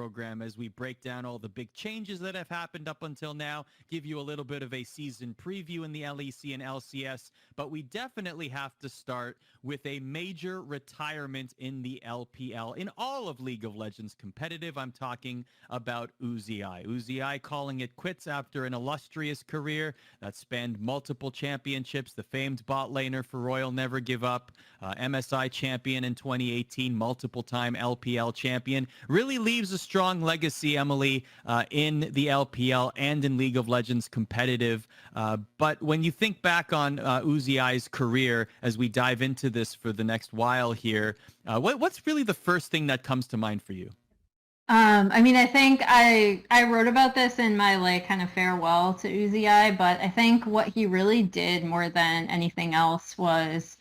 program as we break down all the big changes that have happened up until now, give you a little bit of a season preview in the LEC and LCS, but we definitely have to start with a major retirement in the LPL, in all of League of Legends competitive. I'm talking about Uzi. Uzi calling it quits after an illustrious career that spanned multiple championships, the famed bot laner for Royal Never Give Up, MSI champion in 2018, multiple-time LPL champion, really leaves a strong legacy, Emily, in the LPL and in League of Legends competitive. But when you think back on Uzi's career, as we dive into this for the next while here, what's really the first thing that comes to mind for you? I mean, I think I wrote about this in my kind of farewell to Uzi, but I think what he really did more than anything else was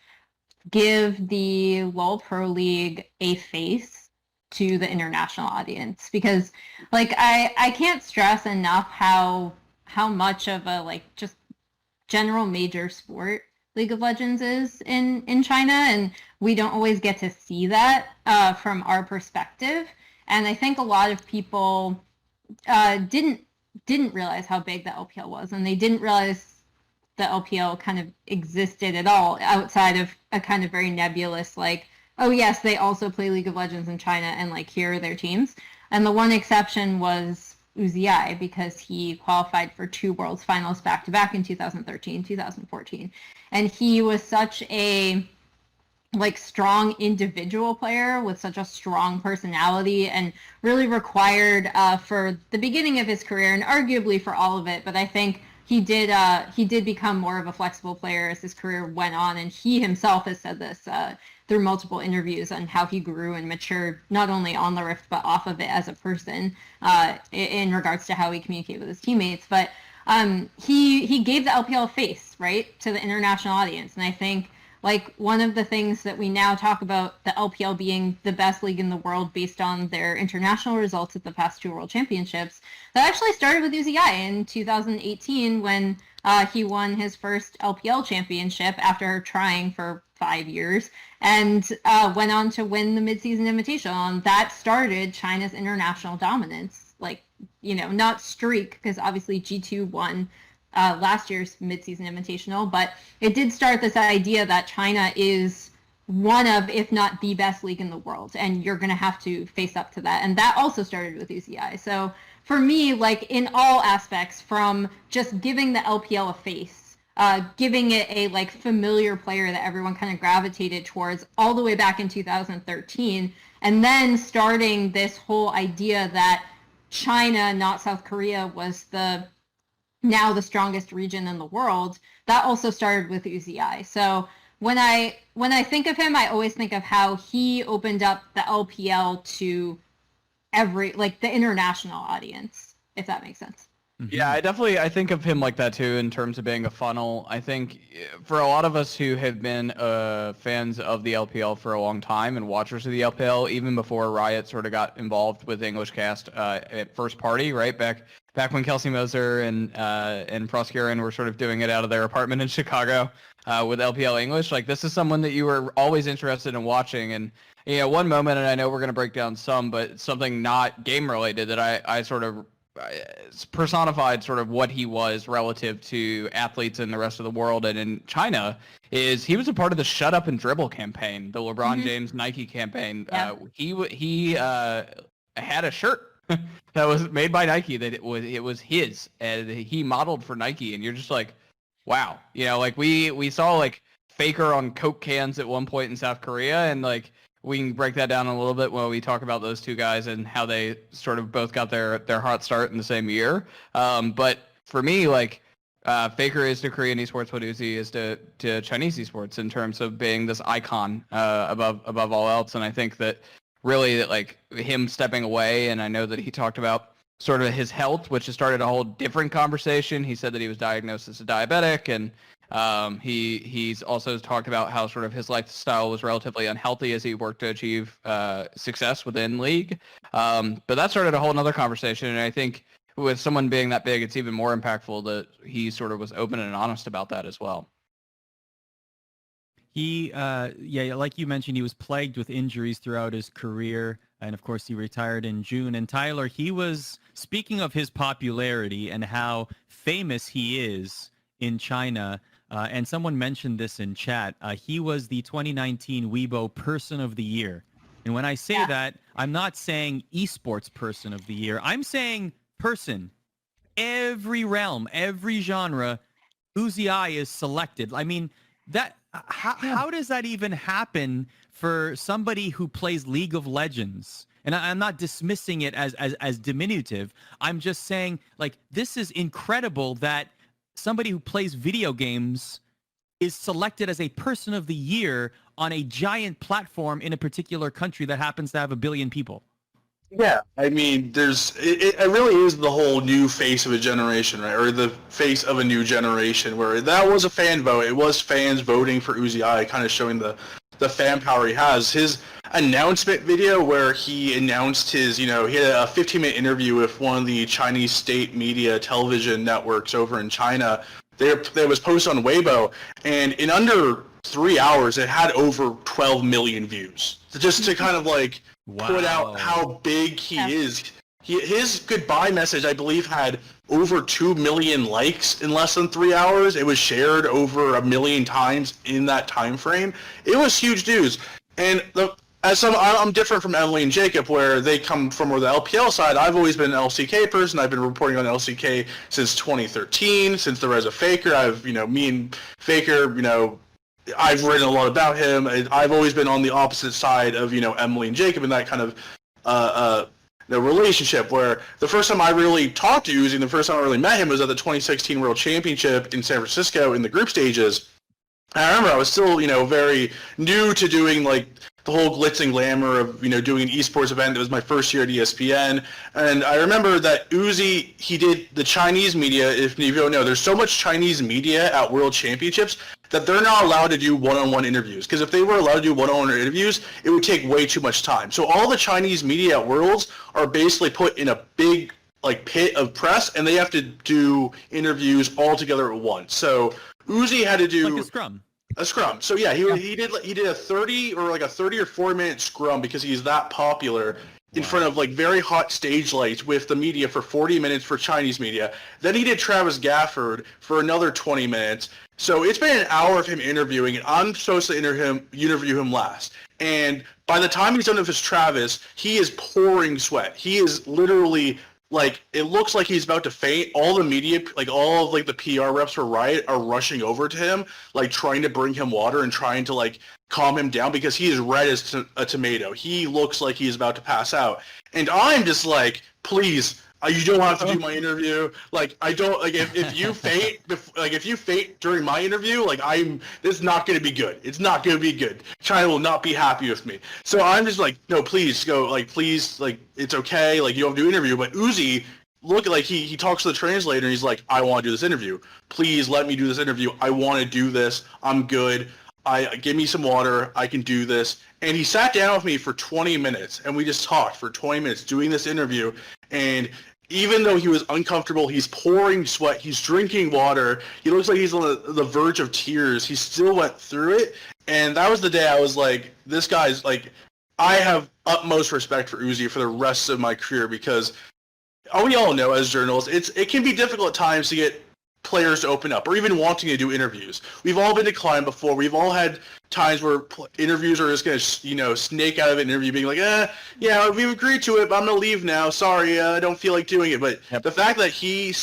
give the LoL Pro League a face to the international audience, because I can't stress enough how much of a just general major sport League of Legends is in China, and we don't always get to see that from our perspective. And I think a lot of people didn't realize how big the LPL was, and they didn't realize the LPL kind of existed at all outside of a kind of very nebulous oh yes, they also play League of Legends in China, and here are their teams. And the one exception was Uzi, because he qualified for 2 Worlds Finals back-to-back in 2013, 2014. And he was such a strong individual player with such a strong personality, and really required for the beginning of his career, and arguably for all of it, but I think he did become more of a flexible player as his career went on, and he himself has said this through multiple interviews on how he grew and matured, not only on the Rift but off of it as a person, in regards to how he communicated with his teammates. But he gave the LPL a face, right, to the international audience, and I think one of the things that we now talk about the LPL being the best league in the world based on their international results at the past 2 World Championships, that actually started with Uzi in 2018 when he won his first LPL championship after trying for 5 years, and went on to win the Mid-Season Invitational, and that started China's international dominance. Not streak, because obviously G2 won last year's Mid-Season Invitational, but it did start this idea that China is one of, if not the best league in the world, and you're going to have to face up to that. And that also started with Uzi. So for me, in all aspects, from just giving the LPL a face, giving it a familiar player that everyone kind of gravitated towards all the way back in 2013, and then starting this whole idea that China, not South Korea, was now the strongest region in the world, that also started with Uzi. So when I think of him, I always think of how he opened up the LPL to every the international audience, if that makes sense. Yeah, I think of him like that too, in terms of being a funnel. I think for a lot of us who have been fans of the LPL for a long time and watchers of the LPL, even before Riot sort of got involved with English Cast at First Party, right back when Kelsey Moser and Proscurin were sort of doing it out of their apartment in Chicago with LPL English. This is someone that you were always interested in watching. And one moment, and I know we're going to break down some, but something not game related that I sort of personified sort of what he was relative to athletes in the rest of the world and in China, is he was a part of the Shut Up and Dribble campaign, the LeBron James Nike campaign. Yeah. He had a shirt that was made by Nike that it was his, and he modeled for Nike, and you're just wow, we saw Faker on Coke cans at one point in South Korea, and we can break that down a little bit when we talk about those two guys and how they sort of both got their hot start in the same year. But for me, Faker is to Korean esports what Uzi is to Chinese esports in terms of being this icon above all else. And I think that really him stepping away, and I know that he talked about sort of his health, which has started a whole different conversation. He said that he was diagnosed as a diabetic, and he's also talked about how sort of his lifestyle was relatively unhealthy as he worked to achieve success within League. But that started a whole other conversation, and I think with someone being that big, it's even more impactful that he sort of was open and honest about that as well. Yeah, like you mentioned, he was plagued with injuries throughout his career. And of course, he retired in June. And Tyler, he was, speaking of his popularity and how famous he is in China, and someone mentioned this in chat, he was the 2019 Weibo Person of the Year. And when I say that, I'm not saying esports person of the year. I'm saying person. Every realm, every genre, Uzi is selected. I mean, that how does that even happen for somebody who plays League of Legends? And I'm not dismissing it as diminutive. I'm just saying, like, this is incredible that somebody who plays video games is selected as a person of the year on a giant platform in a particular country that happens to have 1 billion people. Yeah, I mean, it really is the whole new face of a generation, right? Or the face of a new generation, where that was a fan vote. It was fans voting for Uzi, kind of showing the fan power he has. His announcement video where he announced his, he had a 15-minute interview with one of the Chinese state media television networks over in China. That was posted on Weibo, and in under 3 hours, it had over 12 million views. Just to kind of like put out how big he is. His goodbye message, I believe, had over 2 million likes in less than 3 hours. It was shared over 1 million times in that time frame. It was huge news. And I'm different from Emily and Jacob, where they come from the LPL side. I've always been an LCK person. I've been reporting on LCK since 2013, since the rise of Faker. Me and Faker, I've written a lot about him. I've always been on the opposite side of, Emily and Jacob in that kind of relationship, where the first time I really talked to Uzi and the first time I really met him was at the 2016 World Championship in San Francisco in the group stages. And I remember I was still, very new to doing, like, the whole glitz and glamour of, doing an esports event. It was my first year at ESPN. And I remember that Uzi, he did the Chinese media. If you don't know, there's so much Chinese media at World Championships that they're not allowed to do one-on-one interviews. Because if they were allowed to do one-on-one interviews, it would take way too much time. So all the Chinese media at Worlds are basically put in a big, like, pit of press, and they have to do interviews all together at once. So Uzi had to do like a scrum. A scrum. So yeah, he did a 30 or 4-minute scrum because he's that popular in front of, like, very hot stage lights with the media for 40 minutes for Chinese media. Then he did Travis Gafford for another 20 minutes. So it's been an hour of him interviewing, and I'm supposed to interview him last. And by the time he's done with his Travis, he is pouring sweat. He is literally, like, it looks like he's about to faint. All the media, like, all of, like, the PR reps for Riot are rushing over to him, like, trying to bring him water and trying to, like, calm him down because he is red as a tomato. He looks like he's about to pass out. And I'm just like, please, you don't have to do my interview. Like, I don't, like, if you faint, if you faint during my interview, like, this is not going to be good. It's not going to be good. China will not be happy with me. So I'm just like, no, please go, like, please, like, it's okay. Like, you don't have to do an interview. But Uzi, look, like, he talks to the translator and he's like, I want to do this interview. Please let me do this interview. I want to do this. I'm good. Give me some water. I can do this. And he sat down with me for 20 minutes, and we just talked for 20 minutes doing this interview. And even though he was uncomfortable, he's pouring sweat, he's drinking water, he looks like he's on the verge of tears, he still went through it. And that was the day I was like, this guy's, like, I have utmost respect for Uzi for the rest of my career, because we all know as journalists, it can be difficult at times to get players to open up, or even wanting to do interviews. We've all been declined before. We've all had times where interviews are just going to, snake out of an interview being like, yeah, we've agreed to it, but I'm going to leave now. Sorry, I don't feel like doing it. But the fact that he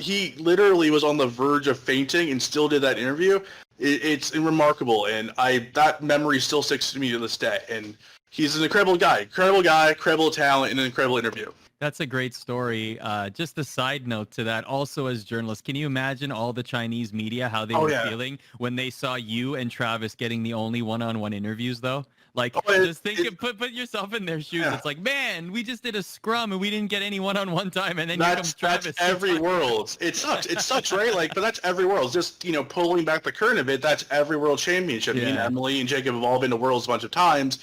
he literally was on the verge of fainting and still did that interview, it's remarkable. And that memory still sticks to me to this day. And he's an incredible guy, incredible talent, and an incredible interview. That's a great story. Just a side note to that, also as journalists, can you imagine all the Chinese media, how they were feeling when they saw you and Travis getting the only one-on-one interviews, though? Like, just put yourself in their shoes. Yeah. It's like, man, we just did a scrum and we didn't get any one-on-one time, and then here comes Travis. That's every Worlds. It sucks. It sucks, right? Like, but that's every Worlds. Just, pulling back the curtain a bit, that's every World Championship. Yeah. Me and Emily and Jacob have all been to Worlds a bunch of times.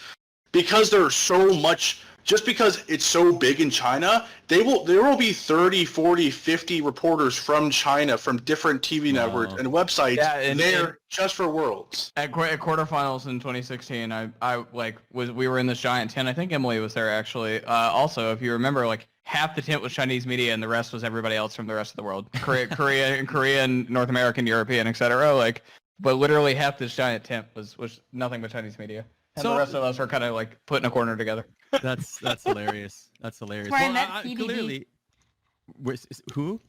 Because there's so much just because it's so big in China, there will be 30, 40, 50 reporters from China, from different TV networks and websites there just for Worlds. At quarterfinals in 2016, we were in this giant tent. I think Emily was there actually. Also, if you remember, like half the tent was Chinese media and the rest was everybody else from the rest of the world. Korean, North American, European, etc. Like, but literally half this giant tent was nothing but Chinese media. And the rest of us were kind of like put in a corner together. That's hilarious. That's hilarious. That's where I met PDD. Clearly, who?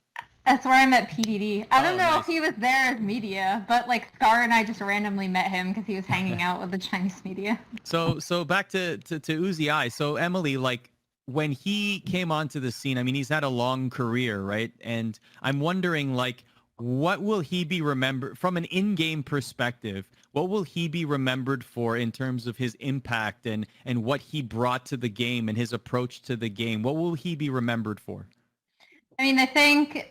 That's where I met PDD. I don't know if he was there as media, but like Scar and I just randomly met him because he was hanging out with the Chinese media. So back to Uzi I. So Emily, like when he came onto the scene, I mean, he's had a long career, right? And I'm wondering, like, what will he be remembered from an in-game perspective? What will he be remembered for in terms of his impact and what he brought to the game and his approach to the game? What will he be remembered for? I mean, I think,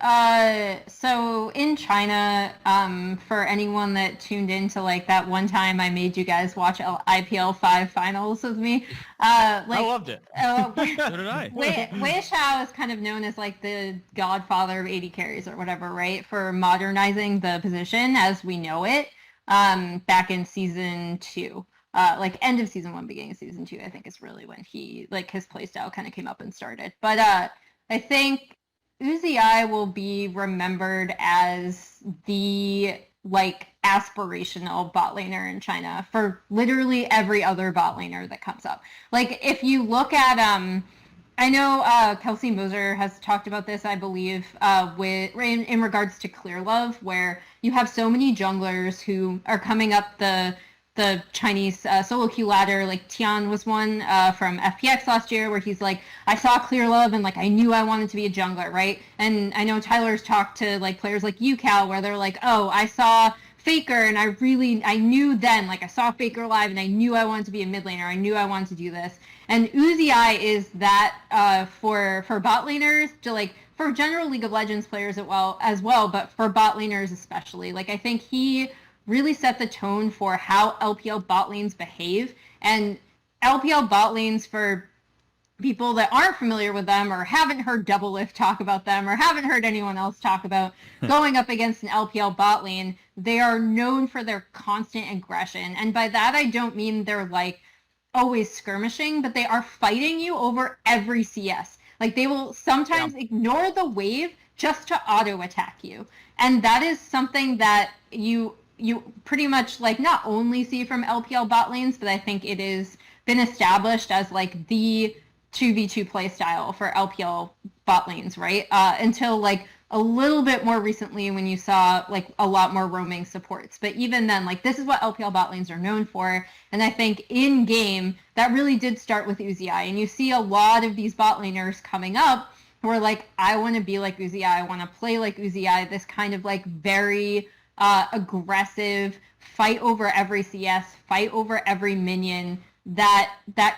so in China, for anyone that tuned into like that one time I made you guys watch IPL 5 finals with me. I loved it. So did I. Wei Xiao is kind of known as like the godfather of 80 carries or whatever, right? For modernizing the position as we know it, back in season 2. Like end of season 1, beginning of season 2, I think is really when he, like his playstyle kind of came up and started. But I think Uzi I will be remembered as the like aspirational bot laner in China for literally every other bot laner that comes up. Like if you look at I know Kelsey Moser has talked about this, I believe, in regards to Clear Love, where you have so many junglers who are coming up the Chinese solo queue ladder. Like Tian was one from FPX last year where he's like, I saw Clear Love and like I knew I wanted to be a jungler, right? And I know Tyler's talked to like players like Ocal where they're like, oh, I saw Faker and I knew then, like I saw Faker live and I knew I wanted to be a mid laner. I knew I wanted to do this. And Uzi I is that for bot laners to like, for general League of Legends players as well, but for bot laners especially. Like I think he really set the tone for how LPL bot lanes behave. And LPL bot lanes, for people that aren't familiar with them or haven't heard Double Lift talk about them or haven't heard anyone else talk about going up against an LPL bot lane, they are known for their constant aggression. And by that, I don't mean they're like always skirmishing, but they are fighting you over every CS. Like they will sometimes ignore the wave just to auto attack you. And that is something that you pretty much like not only see from LPL bot lanes, but I think it has been established as like the 2v2 play style for LPL bot lanes, right? Until like a little bit more recently when you saw like a lot more roaming supports. But even then, like this is what LPL bot lanes are known for. And I think in game, that really did start with Uzi I. And you see a lot of these bot laners coming up who are like, I want to be like Uzi I want to play like Uzi I, this kind of like very aggressive, fight over every CS, fight over every minion, that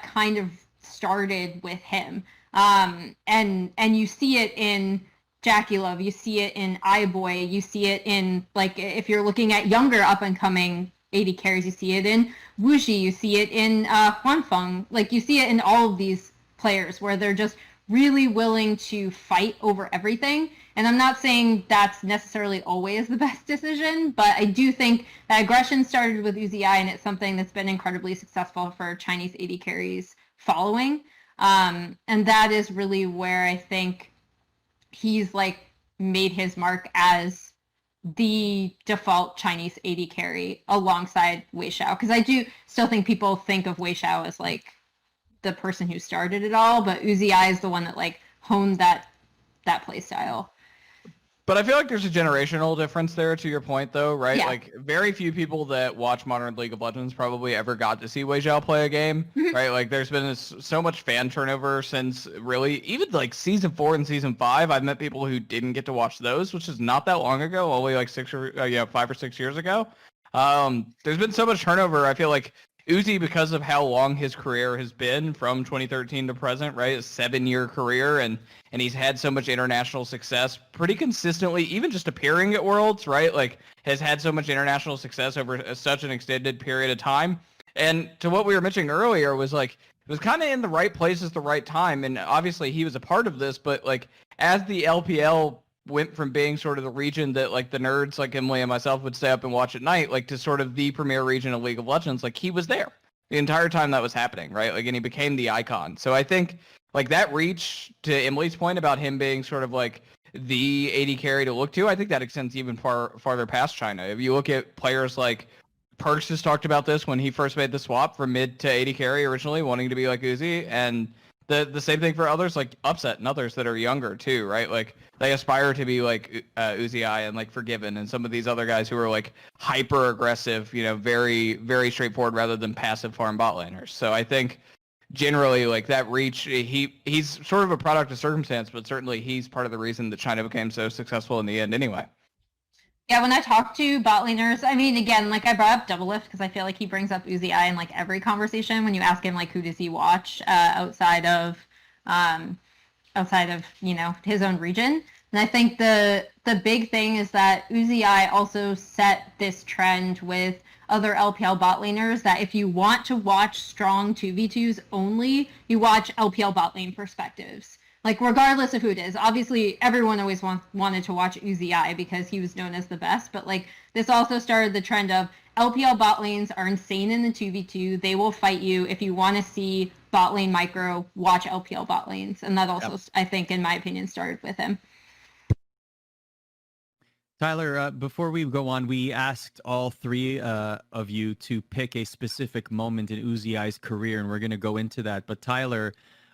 kind of started with him. And you see it in Jackie Love, you see it in iBoy, you see it in, like, if you're looking at younger up-and-coming 80 carries, you see it in Wuxi, you see it in Huanfeng, like, you see it in all of these players where they're just really willing to fight over everything. And I'm not saying that's necessarily always the best decision, but I do think that aggression started with Uzi I, and it's something that's been incredibly successful for Chinese 80 carries following. And that is really where I think he's like made his mark as the default Chinese 80 carry alongside Wei Xiao. Because I do still think people think of Wei Xiao as like the person who started it all, but Uzi I is the one that like honed that play style. But I feel like there's a generational difference there, to your point, though, right? Yeah. Like, very few people that watch modern League of Legends probably ever got to see Wei Xiao play a game, right? Like, there's been so much fan turnover since really, even like Season 4 and Season 5, I've met people who didn't get to watch those, which is not that long ago, only like 5 or 6 years ago. There's been so much turnover, I feel like Uzi, because of how long his career has been from 2013 to present, right? A 7-year career, and he's had so much international success pretty consistently, even just appearing at Worlds, right? Like, has had so much international success over such an extended period of time. And to what we were mentioning earlier was like, was kind of in the right place at the right time. And obviously he was a part of this, but like as the LPL went from being sort of the region that like the nerds like Emily and myself would stay up and watch at night, like to sort of the premier region of League of Legends, like he was there the entire time that was happening, right? Like, and he became the icon. So I think like that reach, to Emily's point about him being sort of like the AD carry to look to, I think that extends even farther past China. If you look at players like Perks has talked about this when he first made the swap from mid to AD carry originally, wanting to be like Uzi, and the same thing for others like Upset and others that are younger too, right? Like they aspire to be like Uzi and like Forgiven and some of these other guys who are like hyper aggressive, you know, very, very straightforward rather than passive farm bot laners. So I think generally like that reach, he's sort of a product of circumstance, but certainly he's part of the reason that China became so successful in the end anyway. Yeah, when I talk to bot laners, I mean, again, like I brought up Doublelift because I feel like he brings up Uzi in like every conversation when you ask him like who does he watch outside of you know his own region. And I think the big thing is that Uzi also set this trend with other LPL bot laners that if you want to watch strong 2v2s only, you watch LPL bot lane perspectives. Like, regardless of who it is. Obviously, everyone always wanted to watch Uzi because he was known as the best. But, like, this also started the trend of LPL bot lanes are insane in the 2v2. They will fight you. If you want to see bot lane micro, watch LPL bot lanes. And that also, I think, in my opinion, started with him. Tyler, before we go on, we asked all three of you to pick a specific moment in Uzi's career, and we're going to go into that. But Tyler,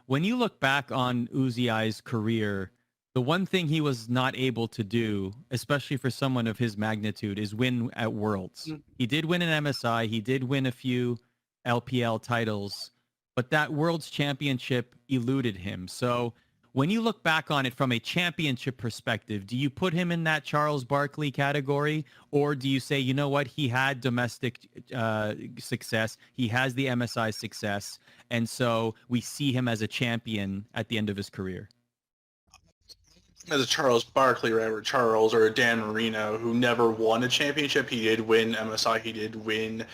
when you look back on Uzi's career, the one thing he was not able to do, especially for someone of his magnitude, is win at Worlds. He did win an MSI. He did win a few LPL titles, but that Worlds Championship eluded him. So when you look back on it from a championship perspective, do you put him in that Charles Barkley category, or do you say, you know what, he had domestic success, he has the MSI success, and so we see him as a champion at the end of his career? As a Charles Barkley or ever Charles or a Dan Marino who never won a championship. He did win MSI. He did win,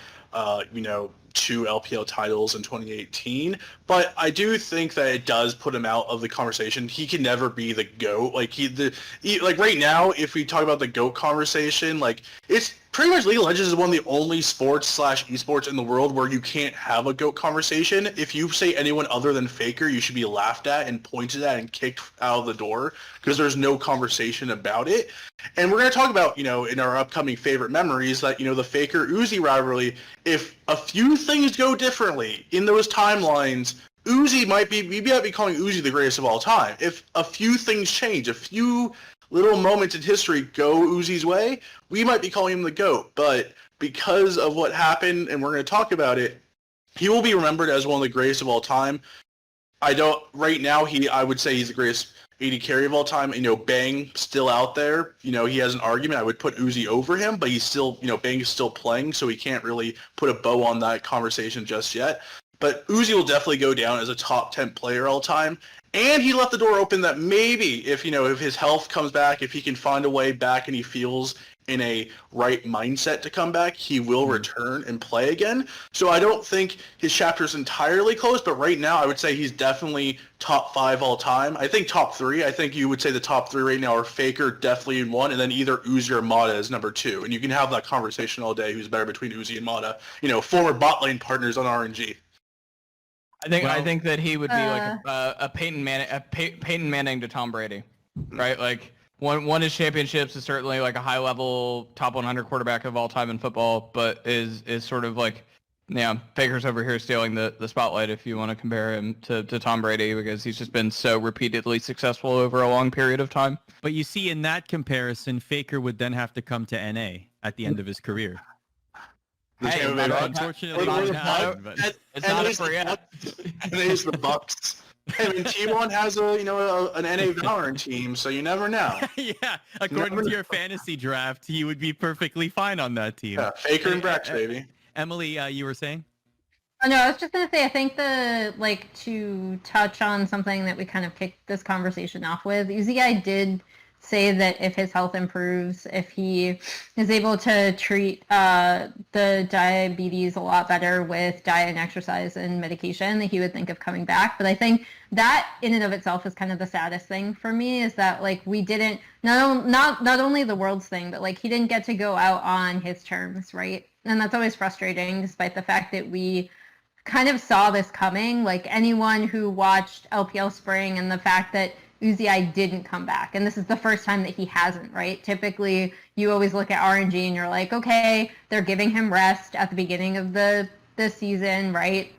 2 LPL titles in 2018. But I do think that it does put him out of the conversation. He can never be the GOAT. Like right now, if we talk about the GOAT conversation, like it's pretty much League of Legends is one of the only sports/esports in the world where you can't have a GOAT conversation. If you say anyone other than Faker, you should be laughed at and pointed at and kicked out of the door because there's no conversation about it. And we're going to talk about, in our upcoming favorite memories that, the Faker-Uzi rivalry, if a few things go differently in those timelines, we might be calling Uzi the greatest of all time. If a few things change, a few little moments in history go Uzi's way, we might be calling him the GOAT. But because of what happened, and we're going to talk about it, he will be remembered as one of the greatest of all time. Right now, I would say he's the greatest AD carry of all time. Bang still out there. He has an argument. I would put Uzi over him, but he's still, Bang is still playing, so he can't really put a bow on that conversation just yet. But Uzi will definitely go down as a top 10 player all time. And he left the door open that maybe if his health comes back, if he can find a way back and he feels in a right mindset to come back, he will return and play again. So I don't think his chapter is entirely closed, but right now I would say he's definitely top 5 all time. I think top 3. I think you would say the top 3 right now are Faker definitely in 1, and then either Uzi or Mata is number 2. And you can have that conversation all day, who's better between Uzi and Mata, former bot lane partners on RNG. I think that he would be like a Peyton Manning to Tom Brady, right? Like won his championships, is certainly like a high level top 100 quarterback of all time in football, but is sort of like, Faker's over here stealing the spotlight if you want to compare him to Tom Brady, because he's just been so repeatedly successful over a long period of time. But you see, in that comparison, Faker would then have to come to NA at the end of his career. Unfortunately, it's not a free app. And there's the Bucks. I mean, T1 has an NA Valorant team, so you never know. Yeah, according to your fantasy draft, he would be perfectly fine on that team. Yeah, Faker and Brex, baby. Emily, you were saying? Oh, no, I was just going to say, I think to touch on something that we kind of kicked this conversation off with, Uzi did say that if his health improves, if he is able to treat the diabetes a lot better with diet and exercise and medication, that he would think of coming back. But I think that in and of itself is kind of the saddest thing for me, is that like we didn't, not only the world's thing, but like he didn't get to go out on his terms, right? And that's always frustrating, despite the fact that we kind of saw this coming. Like anyone who watched LPL Spring and the fact that Uzi didn't come back, and this is the first time that he hasn't, right? Typically, you always look at RNG and you're like, okay, they're giving him rest at the beginning of the season, right?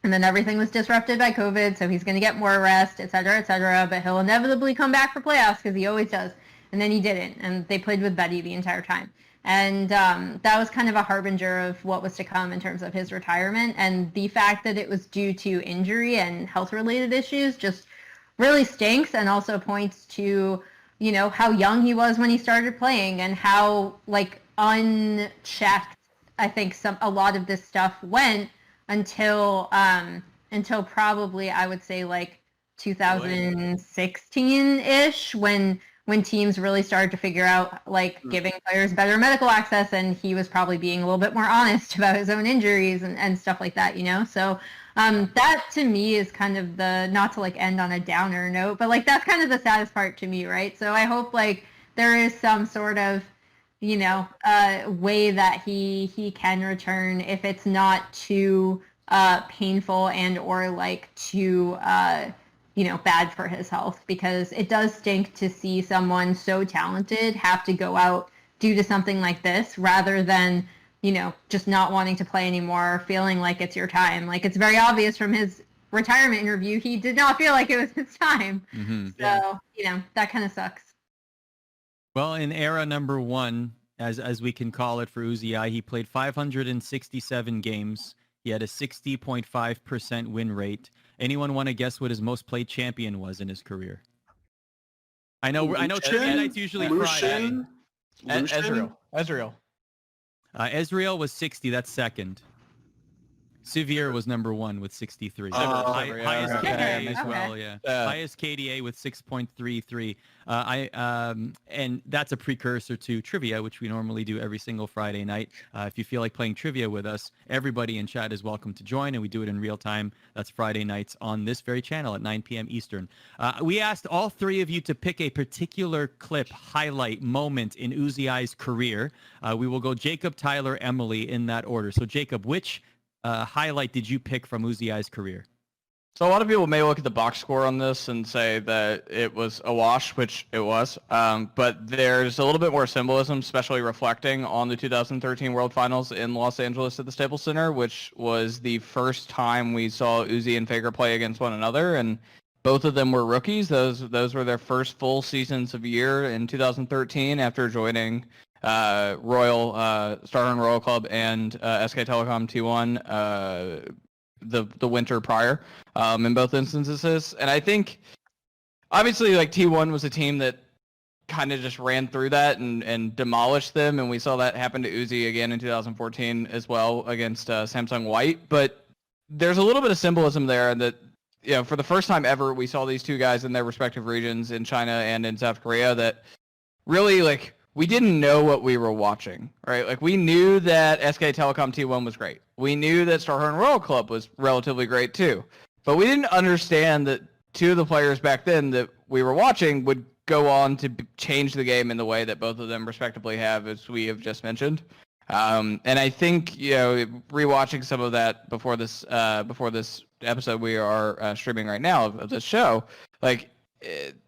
And then everything was disrupted by COVID, so he's going to get more rest, et cetera, but he'll inevitably come back for playoffs because he always does. And then he didn't, and they played with Betty the entire time. And that was kind of a harbinger of what was to come in terms of his retirement. And the fact that it was due to injury and health-related issues just really stinks, and also points to, you know, how young he was when he started playing and how like unchecked I think a lot of this stuff went until probably I would say like 2016-ish when teams really started to figure out like giving players better medical access, and he was probably being a little bit more honest about his own injuries and stuff like that, you know? So that to me is kind of the, not to like end on a downer note, but like that's kind of the saddest part to me, right? So I hope like there is some sort of, you know, way that he can return if it's not too painful and or like too you know, bad for his health, because it does stink to see someone so talented have to go out due to something like this rather than, you know, just not wanting to play anymore, feeling like it's your time. Like it's very obvious from his retirement interview, he did not feel like it was his time. Mm-hmm. So, you know, that kind of sucks. Well, in era number one, as we can call it for Uzi, he played 567 games. He had a 60.5% win rate. Anyone want to guess what his most played champion was in his career? I know Trivia Night's usually Friday. Ezreal. Ezreal was 60. That's second. Severe was number one with 63. Highest KDA as well, yeah. Highest KDA with 6.33. And that's a precursor to trivia, which we normally do every single Friday night. If you feel like playing trivia with us, everybody in chat is welcome to join, and we do it in real time. That's Friday nights on this very channel at 9 p.m. Eastern. We asked all three of you to pick a particular clip, highlight, moment in Uzi's career. We will go Jacob, Tyler, Emily in that order. So Jacob, which highlight did you pick from Uzi's career? So a lot of people may look at the box score on this and say that it was a wash, which it was. But there's a little bit more symbolism, especially reflecting on the 2013 World Finals in Los Angeles at the Staples Center, which was the first time we saw Uzi and Faker play against one another. And both of them were rookies. Those were their first full seasons of year in 2013 after joining Royal, Starhorn Royal Club and SK Telecom T1 the winter prior in both instances. And I think obviously like T1 was a team that kind of just ran through that and demolished them, and we saw that happen to Uzi again in 2014 as well against Samsung White. But there's a little bit of symbolism there that, you know, for the first time ever we saw these two guys in their respective regions in China and in South Korea that really like we didn't know what we were watching, right? Like we knew that SK Telecom T1 was great. We knew that Starhorn Royal Club was relatively great too. But we didn't understand that two of the players back then that we were watching would go on to change the game in the way that both of them respectively have, as we have just mentioned. And I think, you know, rewatching some of that before this episode we are streaming right now of this show, like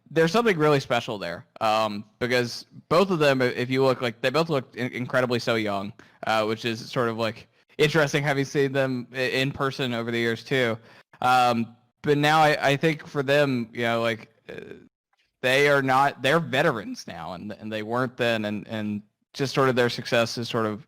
there's something really special there, because both of them, if you look, like they both look incredibly so young, which is sort of like interesting having seen them in person over the years too. But now I think for them, you know, like they're veterans now, and they weren't then, and just sort of their success is sort of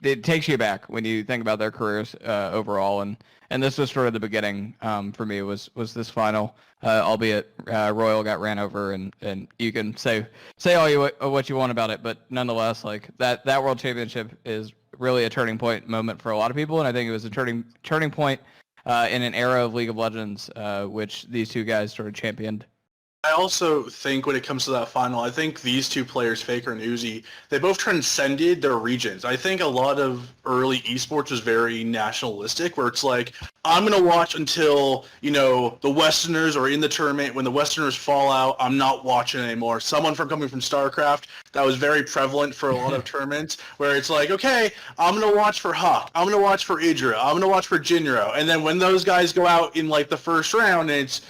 it takes you back when you think about their careers overall, and this was sort of the beginning for me was this final, albeit Royal got ran over, and you can say all what you want about it, but nonetheless, like that World Championship is really a turning point moment for a lot of people, and I think it was a turning point in an era of League of Legends, which these two guys sort of championed. I also think when it comes to that final, I think these two players, Faker and Uzi, they both transcended their regions. I think a lot of early esports was very nationalistic, where it's like, I'm going to watch until, the Westerners are in the tournament. When the Westerners fall out, I'm not watching anymore. Someone coming from StarCraft, that was very prevalent for a lot of tournaments, where it's like, okay, I'm going to watch for Huck. I'm going to watch for Idra. I'm going to watch for Jinro. And then when those guys go out in like the first round and it's,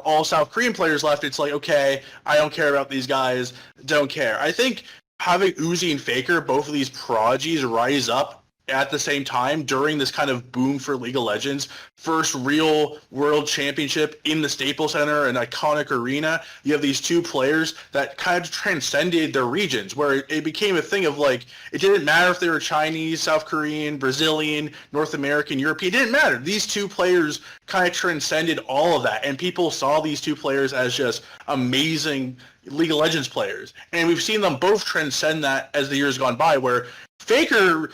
all South Korean players left, it's like, okay, I don't care about these guys, don't care. I think having Uzi and Faker, both of these prodigies, rise up at the same time during this kind of boom for League of Legends, first real world championship in the Staples Center, an iconic arena. You have these two players that kind of transcended their regions, where it became a thing of like, it didn't matter if they were Chinese, South Korean, Brazilian, North American, European, it didn't matter. These two players kind of transcended all of that, and people saw these two players as just amazing League of Legends players. And we've seen them both transcend that as the years gone by, where Faker,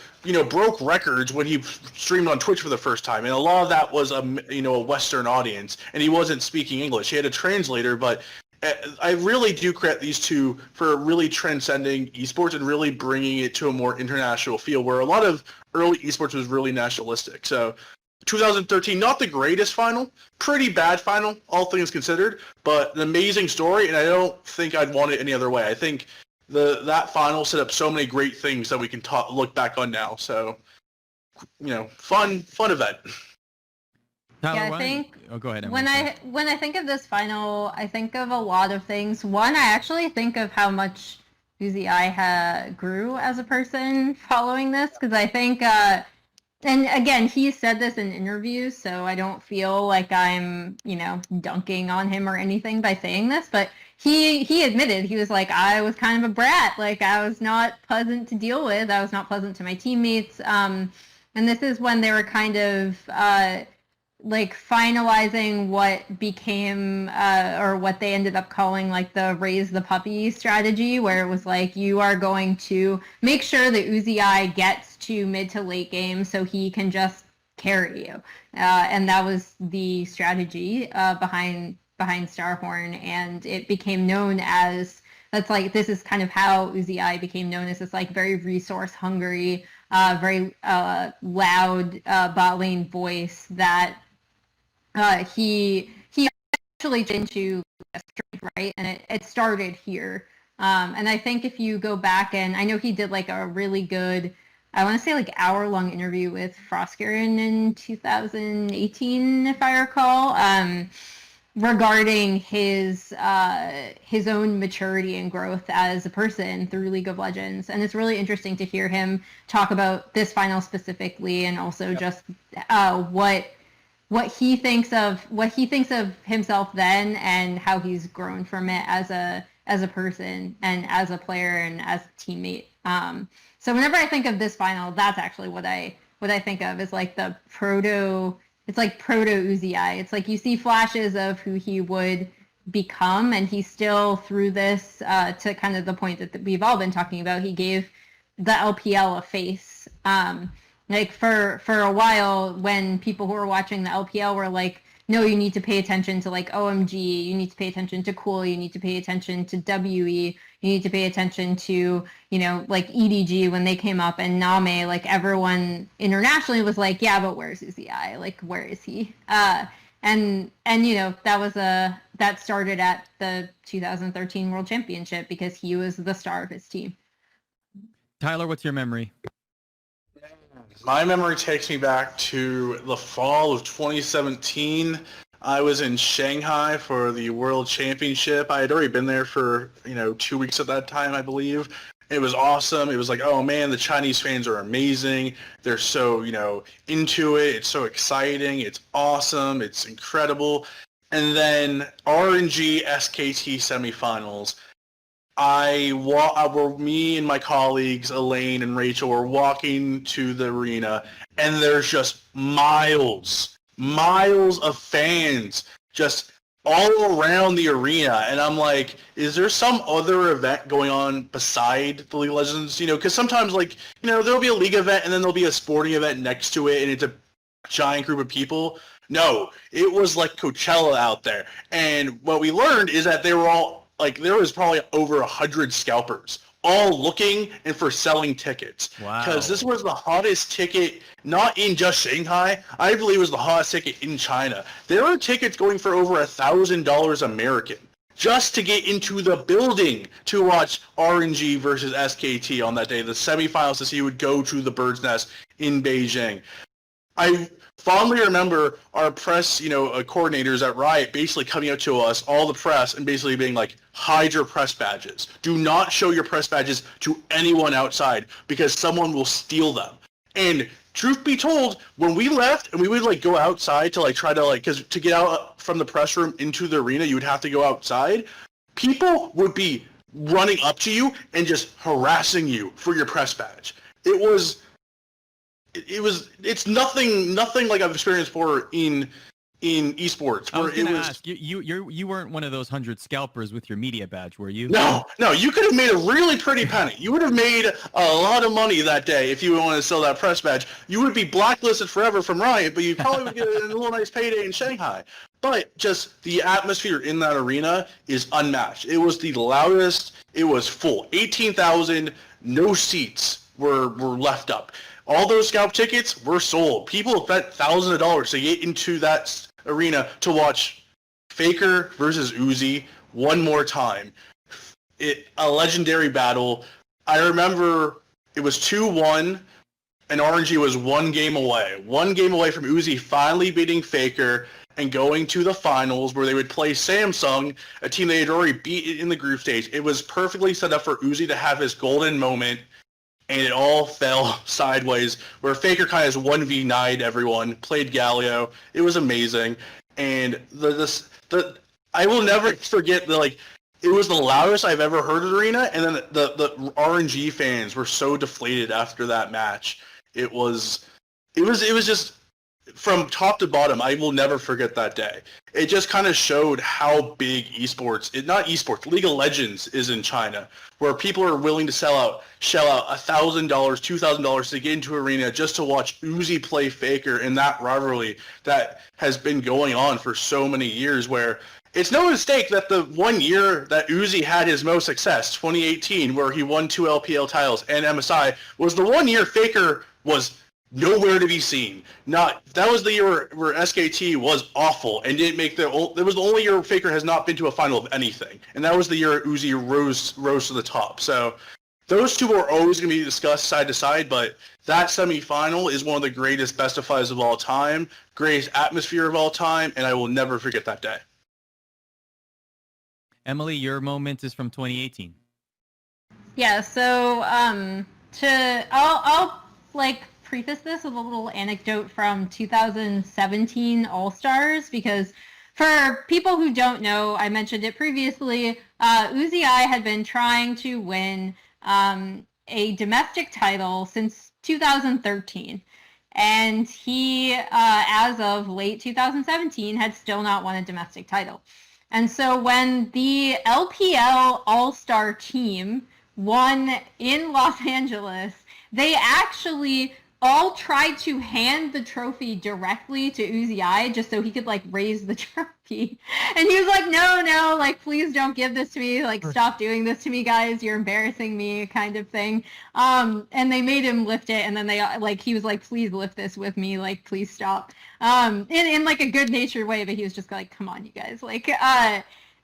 broke records when he streamed on Twitch for the first time, and a lot of that was a Western audience, and he wasn't speaking English. He had a translator, but I really do credit these two for really transcending esports and really bringing it to a more international feel, where a lot of early esports was really nationalistic. So 2013, not the greatest final, pretty bad final, all things considered, but an amazing story, and I don't think I'd want it any other way. I think that final set up so many great things that we can look back on now. So, fun event. Tyler, I think go ahead. when I think of this final, I think of a lot of things. One, I actually think of how much Uzi grew as a person following this, because I think, and again, he said this in interviews, so I don't feel like I'm, dunking on him or anything by saying this, but he admitted, he was like, I was kind of a brat. Like, I was not pleasant to deal with. I was not pleasant to my teammates. And this is when they were kind of finalizing what became or what they ended up calling like the raise the puppy strategy, where it was like, you are going to make sure that Uzi gets to mid to late game so he can just carry you. And that was the strategy behind Starhorn, and it became known as, this is kind of how Uzi became known as this like very resource hungry, very loud bot lane voice that he actually did into strength, right? And it started here. And I think if you go back, and I know he did like a really good, I want to say like hour-long interview with Frostgaren in 2018, if I recall, regarding his own maturity and growth as a person through League of Legends. And it's really interesting to hear him talk about this final specifically, and also just what he thinks of himself then, and how he's grown from it as a person and as a player and as a teammate. So whenever I think of this final, that's actually what I think of, is like the proto Uzi. It's like you see flashes of who he would become, and he still, through this, to kind of the point that we've all been talking about, he gave the LPL a face. Like for a while, when people who were watching the LPL were like, no, you need to pay attention to like OMG, you need to pay attention to Cool, you need to pay attention to WE, you need to pay attention to, like EDG when they came up, and Name, like everyone internationally was like, yeah, but where's Uzi? Like, where is he? And that started at the 2013 World Championship, because he was the star of his team. Tyler, what's your memory? My memory takes me back to the fall of 2017. I was in Shanghai for the World Championship. I had already been there for, 2 weeks at that time, I believe. It was awesome. It was like, oh man, the Chinese fans are amazing. They're so, into it. It's so exciting. It's awesome. It's incredible. And then RNG SKT semifinals. Me and my colleagues, Elaine and Rachel, were walking to the arena, and there's just miles of fans just all around the arena. And I'm like, is there some other event going on beside the League of Legends? Because sometimes, there'll be a league event, and then there'll be a sporting event next to it, and it's a giant group of people. No, it was like Coachella out there. And what we learned is that they were all, like, there was probably over 100 scalpers, all looking and for selling tickets. Wow. Because this was the hottest ticket, not in just Shanghai. I believe it was the hottest ticket in China. There were tickets going for over $1,000 American just to get into the building to watch RNG versus SKT on that day, the semifinals, to see who would go to the Bird's Nest in Beijing. I fondly remember our press, coordinators at Riot basically coming up to us, all the press, and basically being like, hide your press badges. Do not show your press badges to anyone outside because someone will steal them. And truth be told, when we left and we would like go outside to like try to like, because to get out from the press room into the arena, you would have to go outside. People would be running up to you and just harassing you for your press badge. It's nothing like I've experienced before in esports. I was going to ask, you weren't one of those 100 scalpers with your media badge, were you? No, you could have made a really pretty penny. You would have made a lot of money that day if you wanted to sell that press badge. You would be blacklisted forever from Riot, but you probably would get a little nice payday in Shanghai. But just the atmosphere in that arena is unmatched. It was the loudest. It was full. 18,000, no seats were left up. All those scalp tickets were sold. People spent thousands of dollars to get into that arena to watch Faker versus Uzi one more time. A legendary battle. I remember it was 2-1, and RNG was one game away. One game away from Uzi finally beating Faker and going to the finals where they would play Samsung, a team they had already beat in the group stage. It was perfectly set up for Uzi to have his golden moment, and it all fell sideways, where Faker kind of just 1v9'd everyone, played Galio. It was amazing. And I will never forget it was the loudest I've ever heard of the arena, and then the RNG fans were so deflated after that match. It was just, from top to bottom, I will never forget that day. It just kind of showed how big League of Legends is in China, where people are willing to shell out $1,000, $2,000 to get into arena just to watch Uzi play Faker in that rivalry that has been going on for so many years, where it's no mistake that the 1 year that Uzi had his most success, 2018, where he won 2 LPL titles and MSI, was the 1 year Faker was nowhere to be seen. That was the year where SKT was awful and didn't make it was the only year Faker has not been to a final of anything. And that was the year Uzi rose to the top. So those two are always going to be discussed side to side, but that semifinal is one of the greatest best of fives of all time, greatest atmosphere of all time, and I will never forget that day. Emily, your moment is from 2018. Yeah, so I'll preface this with a little anecdote from 2017 All-Stars, because for people who don't know, I mentioned it previously, Uzi had been trying to win a domestic title since 2013. And he, as of late 2017, had still not won a domestic title. And so when the LPL All-Star team won in Los Angeles, they actually all tried to hand the trophy directly to Uzi just so he could raise the trophy. And he was like, no, please don't give this to me. Stop doing this to me, guys. You're embarrassing me, kind of thing. And they made him lift it. And then he was like, please lift this with me. Please stop. In a good natured way, but he was just like, come on, you guys.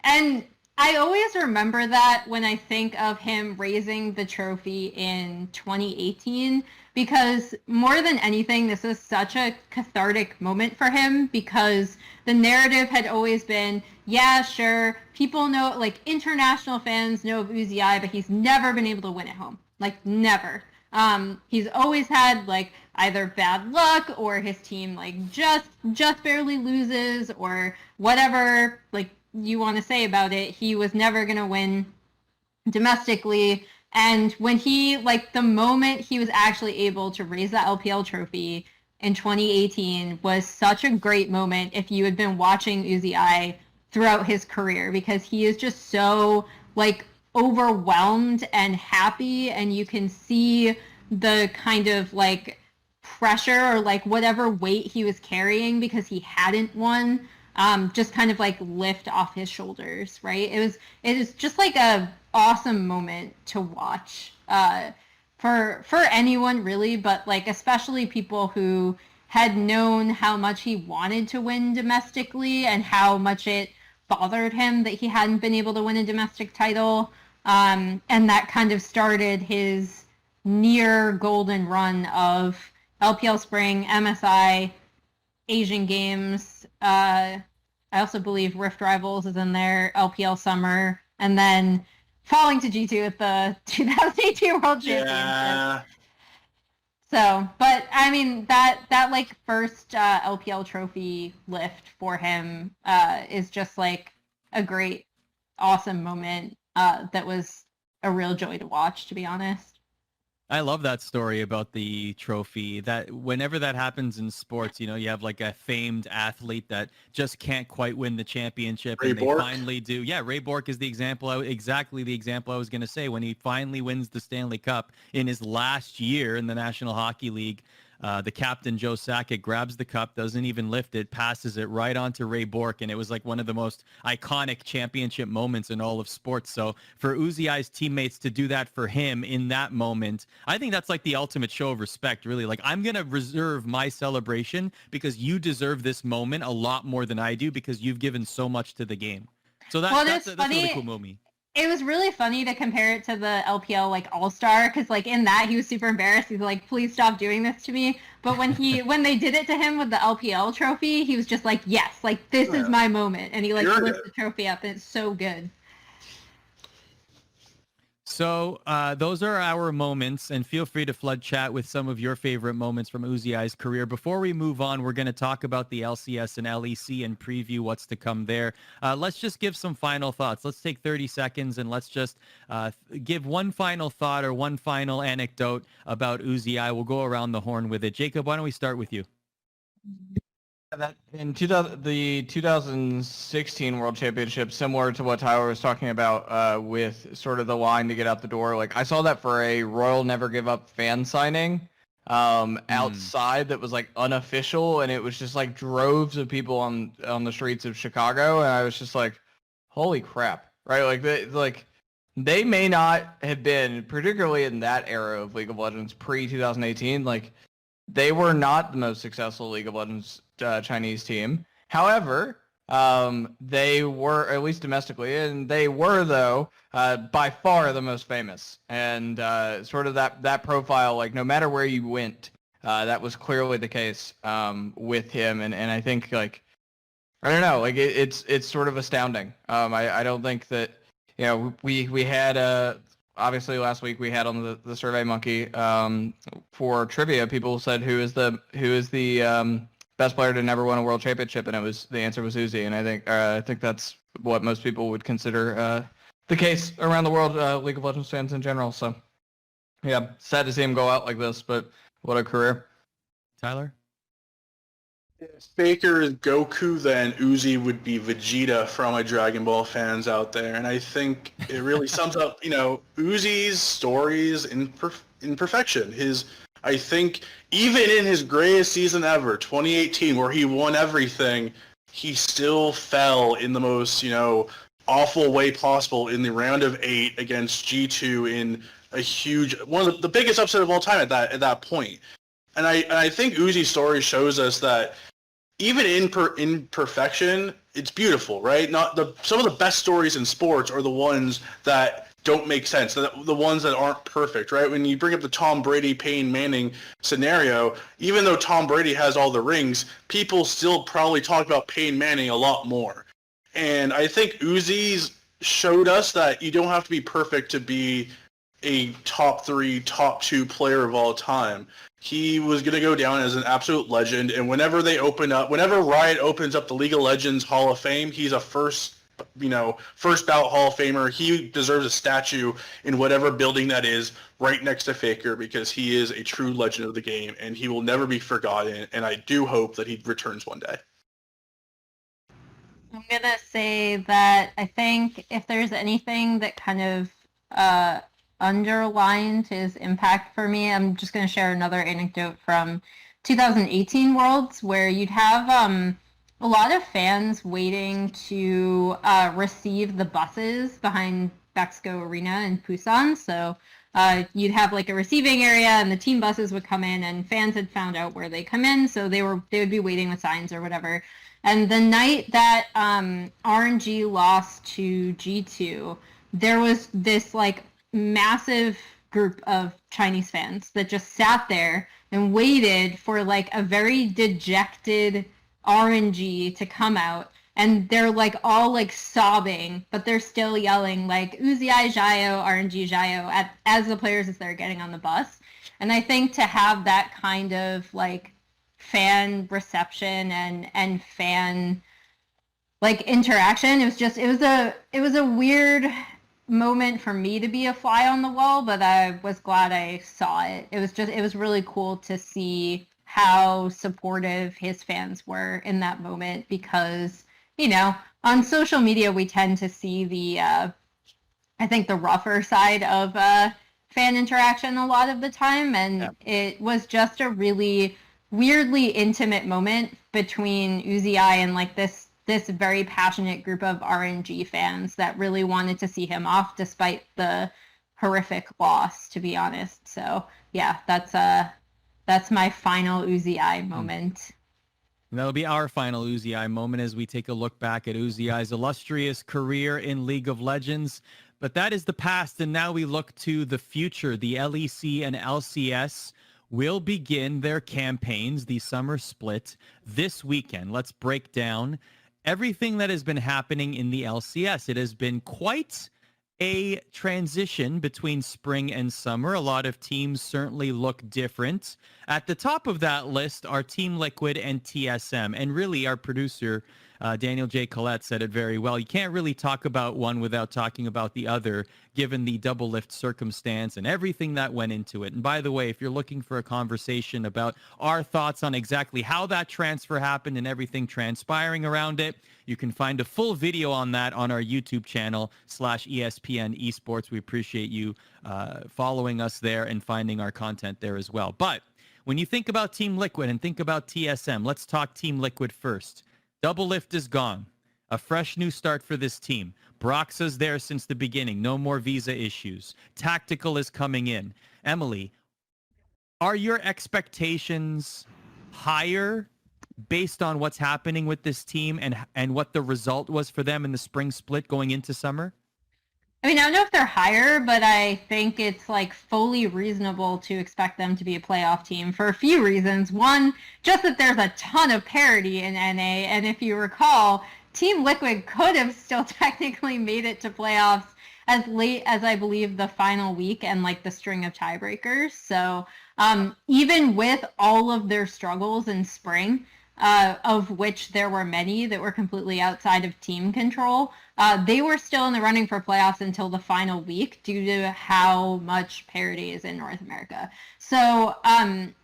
And I always remember that when I think of him raising the trophy in 2018, because more than anything, this was such a cathartic moment for him, because the narrative had always been, yeah, sure, people know, international fans know of Uzi, but he's never been able to win at home. Never. He's always had, either bad luck or his team, just barely loses or whatever, you want to say about it. He was never going to win domestically. And when he, the moment he was actually able to raise the LPL trophy in 2018 was such a great moment if you had been watching Uzi throughout his career, because he is just so, overwhelmed and happy, and you can see the kind of, pressure or like whatever weight he was carrying because he hadn't won just kind of like lift off his shoulders, right? It is just like a awesome moment to watch for anyone really, but like especially people who had known how much he wanted to win domestically and how much it bothered him that he hadn't been able to win a domestic title. And that kind of started his near golden run of LPL Spring, MSI, Asian Games. I also believe Rift Rivals is in there, LPL Summer, and then falling to G2 at the 2018 World Championship. Yeah. So, but I mean that like first LPL trophy lift for him is just like a great, awesome moment that was a real joy to watch, to be honest. I love that story about the trophy. That whenever that happens in sports, you know, you have like a famed athlete that just can't quite win the championship, Ray and they Bork? finally do. Yeah, Ray Bork is the example. Exactly the example I was going to say. When he finally wins the Stanley Cup in his last year in the National Hockey League, the captain, Joe Sakic, grabs the cup, doesn't even lift it, passes it right on to Ray Bork, and it was like one of the most iconic championship moments in all of sports. So for Uzi I's teammates to do that for him in that moment, I think that's like the ultimate show of respect, really. Like, I'm going to reserve my celebration because you deserve this moment a lot more than I do because you've given so much to the game. So that's a really cool moment. It was really funny to compare it to the LPL like All-Star because like in that he was super embarrassed. He's like, please stop doing this to me. But when they did it to him with the LPL trophy, he was just like, yes, like this is my moment. And he like lifts the trophy up and it's so good. So those are our moments, and feel free to flood chat with some of your favorite moments from Uzi I's career. Before we move on, we're going to talk about the LCS and LEC and preview what's to come there. Let's just give some final thoughts. Let's take 30 seconds and let's just give one final thought or one final anecdote about Uzi I. We'll go around the horn with it. Jacob, why don't we start with you? That in the 2016 World Championship, similar to what Tyler was talking about with sort of the line to get out the door, like I saw that for a Royal Never Give Up fan signing outside that was like unofficial, and it was just like droves of people on the streets of Chicago, and I was just like, holy crap, right? Like they may not have been, particularly in that era of League of Legends pre-2018, like they were not the most successful League of Legends Chinese team. However, they were, at least domestically, and they were, though, by far the most famous. And sort of that profile, like, no matter where you went, that was clearly the case with him. And I think, like, I don't know, like, it's sort of astounding. I don't think that, you know, we had obviously last week we had on the Survey Monkey for trivia, people said who is the best player to never win a world championship, and the answer was Uzi, and I think that's what most people would consider the case around the world, League of Legends fans in general. So yeah, sad to see him go out like this, but what a career. Tyler? If Faker is Goku, then Uzi would be Vegeta for all my Dragon Ball fans out there. And I think it really sums up, you know, Uzi's stories in perfection. I think even in his greatest season ever, 2018, where he won everything, he still fell in the most, you know, awful way possible in the round of 8 against G2 in a huge, one of the biggest upset of all time at that point. And I think Uzi's story shows us that even in imperfection, it's beautiful, right? Some of the best stories in sports are the ones that don't make sense, the ones that aren't perfect, right? When you bring up the Tom Brady, Peyton Manning scenario, even though Tom Brady has all the rings, people still probably talk about Peyton Manning a lot more. And I think Uzi's showed us that you don't have to be perfect to be a top 3, top 2 player of all time. He was going to go down as an absolute legend, and whenever Riot opens up the League of Legends Hall of Fame, he's a first ballot Hall of Famer. He deserves a statue in whatever building that is right next to Faker, because he is a true legend of the game, and he will never be forgotten, and I do hope that he returns one day. I'm going to say that I think if there's anything that kind of underlined his impact for me. I'm just going to share another anecdote from 2018 Worlds where you'd have a lot of fans waiting to receive the buses behind Bexco Arena in Busan. So you'd have like a receiving area and the team buses would come in and fans had found out where they come in. So they would be waiting with signs or whatever. And the night that RNG lost to G2, there was this like massive group of Chinese fans that just sat there and waited for like a very dejected RNG to come out. And they're like all like sobbing, but they're still yelling like Uzi Jayo, RNG Jayo as the players as they're getting on the bus. And I think to have that kind of like fan reception and fan like interaction, it was a weird moment for me to be a fly on the wall, but I was glad I saw it. It was really cool to see how supportive his fans were in that moment because, you know, on social media we tend to see the I think the rougher side of fan interaction a lot of the time, and it was just a really weirdly intimate moment between Uzi and like this very passionate group of RNG fans that really wanted to see him off despite the horrific loss, to be honest. So yeah, that's my final Uzi moment. And that'll be our final Uzi moment as we take a look back at Uzi's illustrious career in League of Legends. But that is the past, and now we look to the future. The LEC and LCS will begin their campaigns, the summer split, this weekend. Let's break down everything that has been happening in the LCS. It has been quite a transition between spring and summer. A lot of teams certainly look different. At the top of that list are Team Liquid and TSM. And really, our producer, Daniel J. Collette, said it very well. You can't really talk about one without talking about the other, given the double lift circumstance and everything that went into it. And by the way, if you're looking for a conversation about our thoughts on exactly how that transfer happened and everything transpiring around it, you can find a full video on that on our YouTube channel /ESPN Esports. We appreciate you following us there and finding our content there as well. But when you think about Team Liquid and think about TSM, let's talk Team Liquid first. Double lift is gone. A fresh new start for this team. Broxa's there since the beginning. No more visa issues. Tactical is coming in. Emily, are your expectations higher based on what's happening with this team and what the result was for them in the spring split going into summer? I mean, I don't know if they're higher, but I think it's like fully reasonable to expect them to be a playoff team for a few reasons. One, just that there's a ton of parity in NA, and if you recall, Team Liquid could have still technically made it to playoffs as late as I believe the final week and like the string of tiebreakers. So even with all of their struggles in spring, of which there were many that were completely outside of team control, they were still in the running for playoffs until the final week due to how much parity is in North America. So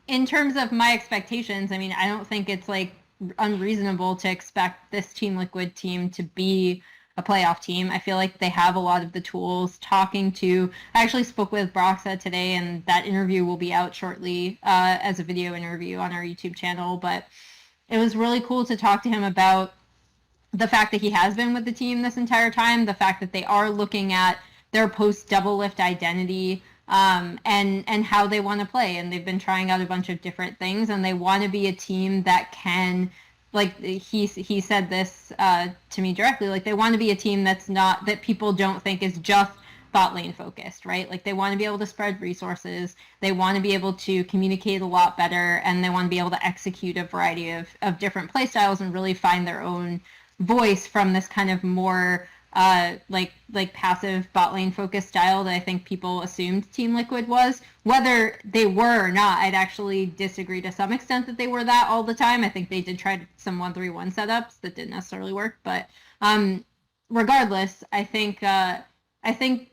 in terms of my expectations, I mean, I don't think it's like unreasonable to expect this Team Liquid team to be a playoff team. I feel like they have a lot of the tools. I actually spoke with Broxa today, and that interview will be out shortly as a video interview on our YouTube channel, but it was really cool to talk to him about the fact that he has been with the team this entire time, the fact that they are looking at their post-double lift identity and how they want to play. And they've been trying out a bunch of different things, and they want to be a team that can, like he said this to me directly, like they want to be a team that's not, that people don't think is just bot lane focused, right? Like they want to be able to spread resources, they want to be able to communicate a lot better, and they want to be able to execute a variety of different play styles and really find their own voice from this kind of more like passive bot lane focused style that I think people assumed Team Liquid was. Whether they were or not, I'd actually disagree to some extent that they were that all the time. I think they did try some 1-3-1 setups that didn't necessarily work, but regardless, I think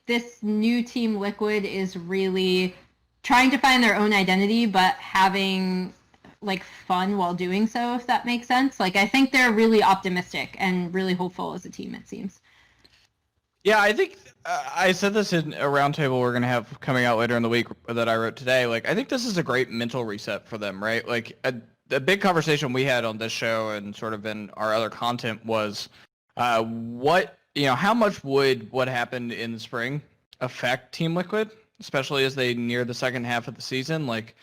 this new Team Liquid is really trying to find their own identity, but having like fun while doing so, if that makes sense. Like I think they're really optimistic and really hopeful as a team, it seems. Yeah, I think I said this in a roundtable we're going to have coming out later in the week that I wrote today. Like, I think this is a great mental reset for them, right? Like, a big conversation we had on this show and sort of in our other content was how much would what happened in the spring affect Team Liquid, especially as they near the second half of the season? Like,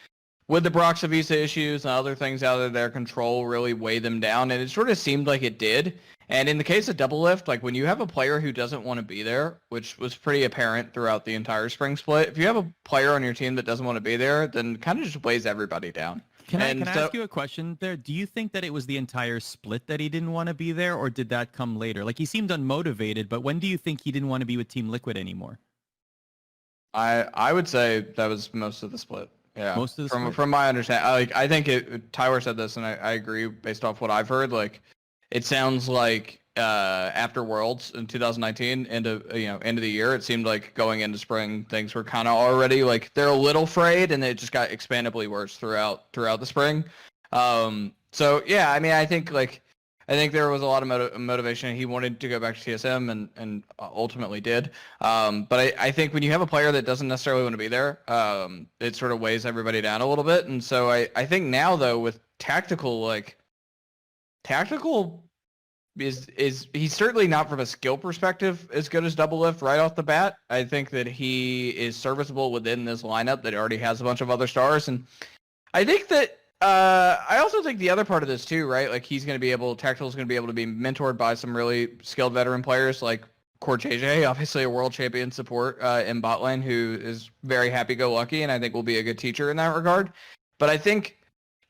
would the Broxa visa issues and other things out of their control really weigh them down? And it sort of seemed like it did. And in the case of Double Lift, like when you have a player who doesn't want to be there, which was pretty apparent throughout the entire spring split, if you have a player on your team that doesn't want to be there, then kind of just weighs everybody down. Can I ask you a question there? Do you think that it was the entire split that he didn't want to be there, or did that come later? Like, he seemed unmotivated, but when do you think he didn't want to be with Team Liquid anymore? I would say that was most of the split. Yeah, most of the split? From my understanding, I think Tyler said this, and I agree based off what I've heard. Like, it sounds like after Worlds in 2019, end of the year, it seemed like going into spring things were kind of already like they're a little frayed, and it just got expandably worse throughout the spring. So yeah, I mean, I think there was a lot of motivation. He wanted to go back to TSM and ultimately did. But I think when you have a player that doesn't necessarily want to be there, it sort of weighs everybody down a little bit. And so I think now though with Tactical is he's certainly not from a skill perspective as good as Double Lift right off the bat. I think that he is serviceable within this lineup that already has a bunch of other stars. And I think that I also think the other part of this too, right? Like Tactical's going to be able to be mentored by some really skilled veteran players like CoreJJ, obviously a world champion support in bot lane who is very happy-go-lucky and I think will be a good teacher in that regard. But I think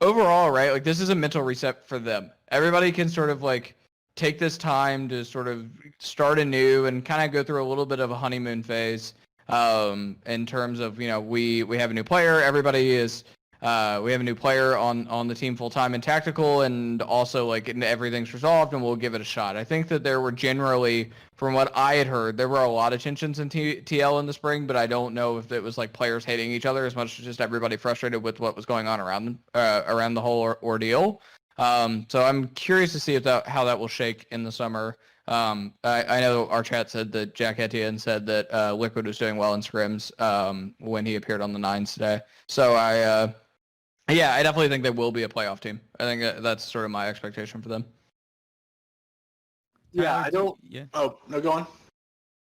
overall, right, like this is a mental reset for them. Everybody can sort of like take this time to sort of start anew and kind of go through a little bit of a honeymoon phase in terms of, we have a new player. Everybody is we have a new player on the team full-time in Tactical, and also like everything's resolved and we'll give it a shot. I think that there were generally, from what I had heard, there were a lot of tensions in TL in the spring, but I don't know if it was like players hating each other as much as just everybody frustrated with what was going on around the whole ordeal. So I'm curious to see how that will shake in the summer. I know our chat said that Jack Etienne said that Liquid was doing well in scrims when he appeared on the Nines today. So I definitely think they will be a playoff team. I think that's sort of my expectation for them. Yeah, I don't. Yeah. Oh no, go on.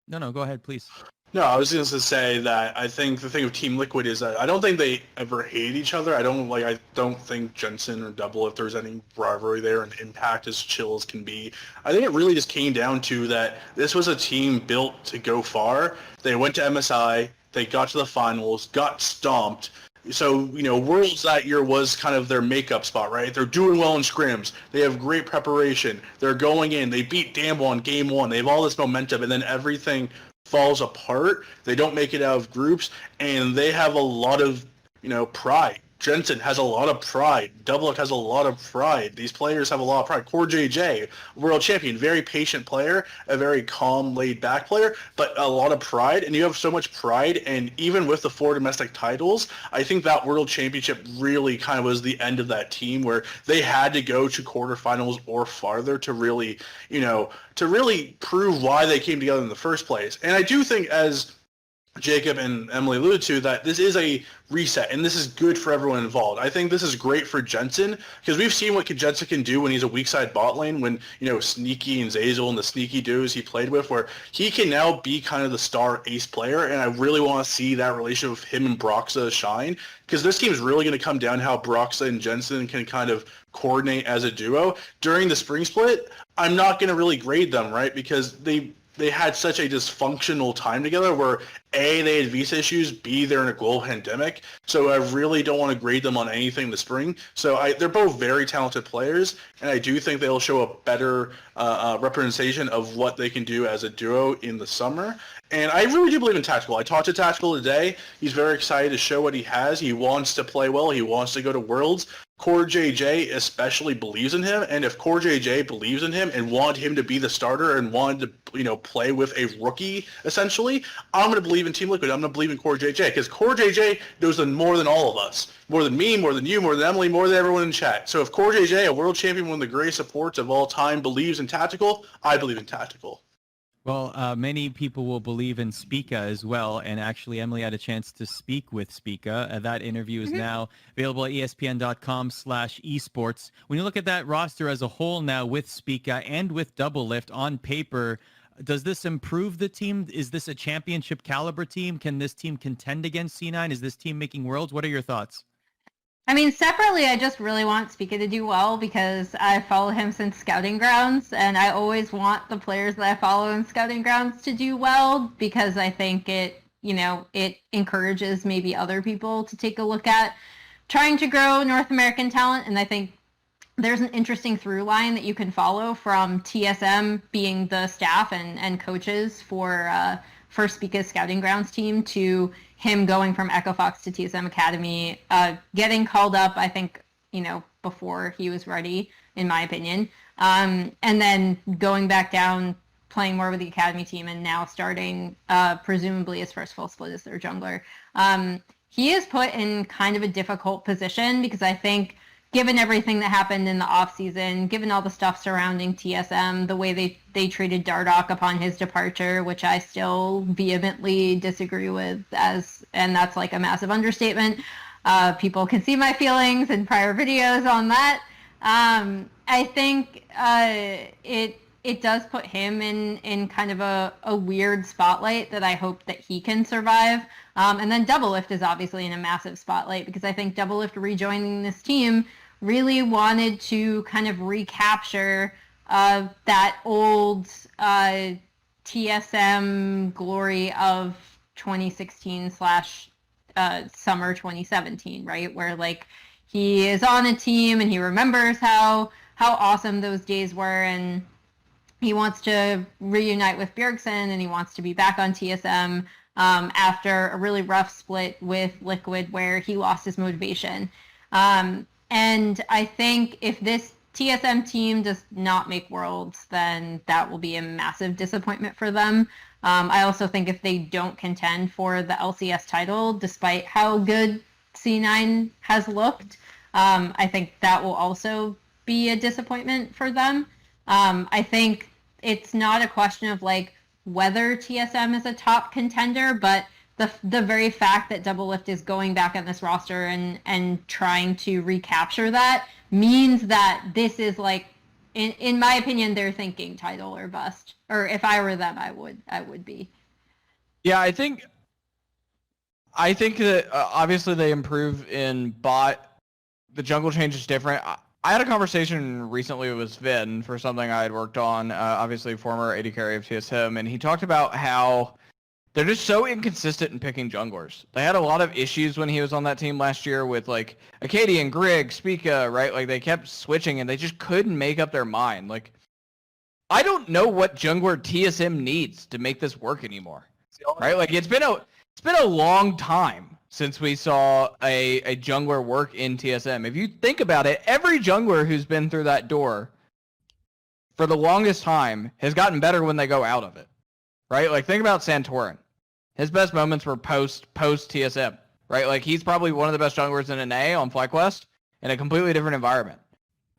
No, go ahead, please. No, I was going to say that I think the thing with Team Liquid is that I don't think they ever hate each other. I don't think Jensen or Double, if there's any rivalry there, and Impact as chill as can be. I think it really just came down to that this was a team built to go far. They went to MSI, they got to the finals, got stomped. So, Worlds that year was kind of their makeup spot, right? They're doing well in scrims. They have great preparation. They're going in. They beat Damwon game 1. They have all this momentum, and then everything falls apart. They don't make it out of groups, and they have a lot of, pride. Jensen has a lot of pride. Double has a lot of pride. These players have a lot of pride. CoreJJ, world champion, very patient player, a very calm, laid-back player, but a lot of pride. And you have so much pride, and even with the 4 domestic titles, I think that world championship really kind of was the end of that team where they had to go to quarterfinals or farther to really, to really prove why they came together in the first place. And I do think, as Jacob and Emily alluded to, that this is a reset, and this is good for everyone involved. I think this is great for Jensen, because we've seen what Jensen can do when he's a weak side bot lane, when, Sneaky and Zazel and the sneaky duos he played with, where he can now be kind of the star ace player, and I really want to see that relationship with him and Broxa shine, because this team is really going to come down how Broxa and Jensen can kind of coordinate as a duo. During the spring split, I'm not going to really grade them, right, because they had such a dysfunctional time together where A, they had visa issues, B, they're in a global pandemic. So I really don't want to grade them on anything in the spring. So they're both very talented players, and I do think they'll show a better representation of what they can do as a duo in the summer. And I really do believe in Tactical. I talked to Tactical today. He's very excited to show what he has. He wants to play well. He wants to go to Worlds. CoreJJ especially believes in him, and if CoreJJ believes in him and wanted him to be the starter and wanted to, play with a rookie, essentially, I'm going to believe in Team Liquid. I'm going to believe in CoreJJ, because CoreJJ knows more than all of us. More than me, more than you, more than Emily, more than everyone in chat. So if CoreJJ, a world champion, one of the greatest supports of all time, believes in Tactical, I believe in Tactical. Well, many people will believe in Spica as well, and actually Emily had a chance to speak with Spica. That interview is now available at espn.com/esports. When you look at that roster as a whole now with Spica and with Double Lift on paper, does this improve the team? Is this a championship caliber team? Can this team contend against C9? Is this team making worlds? What are your thoughts? I mean, separately, I just really want Spica to do well because I follow him since Scouting Grounds, and I always want the players that I follow in Scouting Grounds to do well because I think it encourages maybe other people to take a look at trying to grow North American talent, and I think there's an interesting through line that you can follow from TSM being the staff and coaches for Spica's Scouting Grounds team to him going from Echo Fox to TSM Academy, getting called up, I think, before he was ready, in my opinion. And then going back down, playing more with the Academy team, and now starting presumably his first full split as their jungler. He is put in kind of a difficult position because I think given everything that happened in the offseason, given all the stuff surrounding TSM, the way they treated Dardoch upon his departure, which I still vehemently disagree with, and that's like a massive understatement. People can see my feelings in prior videos on that. I think it does put him in kind of a weird spotlight that I hope that he can survive. And then Double Lift is obviously in a massive spotlight because I think Double Lift rejoining this team really wanted to kind of recapture that old TSM glory of 2016 / summer 2017, right? Where like he is on a team and he remembers how awesome those days were, and he wants to reunite with Bjergsen, and he wants to be back on TSM after a really rough split with Liquid where he lost his motivation. And I think if this TSM team does not make Worlds, then that will be a massive disappointment for them. I also think if they don't contend for the LCS title, despite how good C9 has looked, I think that will also be a disappointment for them. I think it's not a question of like whether TSM is a top contender, but the very fact that Double Lift is going back on this roster and trying to recapture that means that this is like, in my opinion, they're thinking title or bust. Or if I were them, I would be. Yeah, I think that obviously they improve in bot. The jungle change is different. I had a conversation recently with Sven for something I had worked on, obviously former AD carry of TSM, and he talked about how they're just so inconsistent in picking junglers. They had a lot of issues when he was on that team last year with like Acadian, Grig, Spica, right? Like they kept switching and they just couldn't make up their mind. Like, I don't know what jungler TSM needs to make this work anymore, right? Like it's been a long time since we saw a jungler work in TSM. If you think about it, every jungler who's been through that door for the longest time has gotten better when they go out of it. Right? Like, think about Santorin. His best moments were post TSM, right? Like, he's probably one of the best junglers in an A on FlyQuest in a completely different environment,